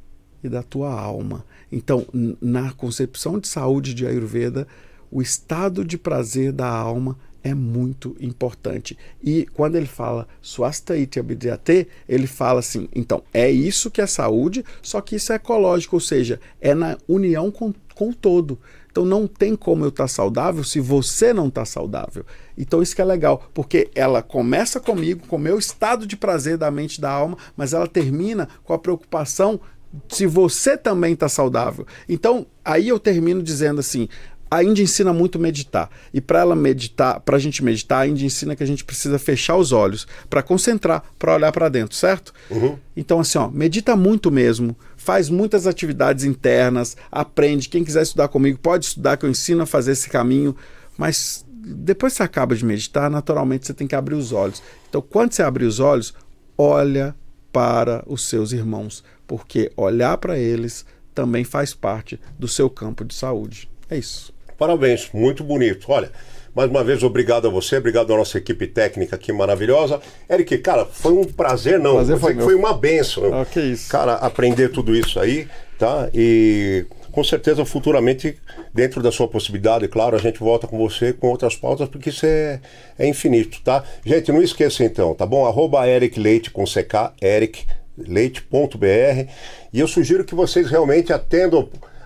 e da tua alma. Então, na concepção de saúde de Ayurveda, o estado de prazer da alma é muito importante. E quando ele fala Swastha iti abhidyate, ele fala assim, então, é isso que é saúde, só que isso é ecológico, ou seja, é na união com o todo. Então não tem como eu estar saudável se você não está saudável. Então isso que é legal, porque ela começa comigo, com o meu estado de prazer da mente e da alma, mas ela termina com a preocupação se você também está saudável. Então aí eu termino dizendo assim, a Índia ensina muito meditar. E para a gente meditar, a Índia ensina que a gente precisa fechar os olhos para concentrar, para olhar para dentro, certo? Uhum. Então assim, medita muito mesmo, faz muitas atividades internas, aprende. Quem quiser estudar comigo pode estudar, que eu ensino a fazer esse caminho. Mas depois que você acaba de meditar, naturalmente você tem que abrir os olhos. Então quando você abrir os olhos, olha para os seus irmãos, porque olhar para eles também faz parte do seu campo de saúde. É isso. Parabéns, muito bonito. Olha, mais uma vez, obrigado a você, obrigado à nossa equipe técnica aqui maravilhosa. Eric, cara, foi um prazer, não, prazer foi uma bênção. Que isso. Cara, aprender tudo isso aí, tá? E com certeza, futuramente, dentro da sua possibilidade, claro, a gente volta com você com outras pautas, porque isso é infinito, tá? Gente, não esqueça então, tá bom? @ericleite com CK, ericleite.br, e eu sugiro que vocês realmente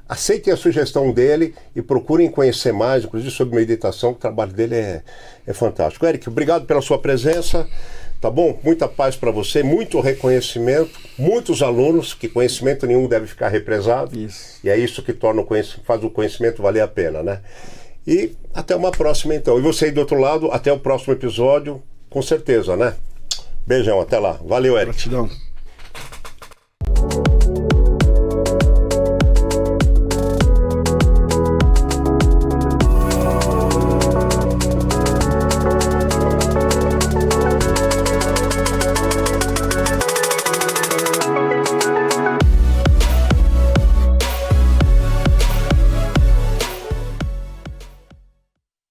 aceitem a sugestão dele e procurem conhecer mais, inclusive sobre meditação, que o trabalho dele é fantástico. Eric, obrigado pela sua presença, tá bom? Muita paz para você, muito reconhecimento, muitos alunos, que conhecimento nenhum deve ficar represado. Isso. E é isso que faz o conhecimento valer a pena, né? E até uma próxima então. E você aí do outro lado, até o próximo episódio, com certeza, né? Beijão, até lá. Valeu, Eric. Gratidão.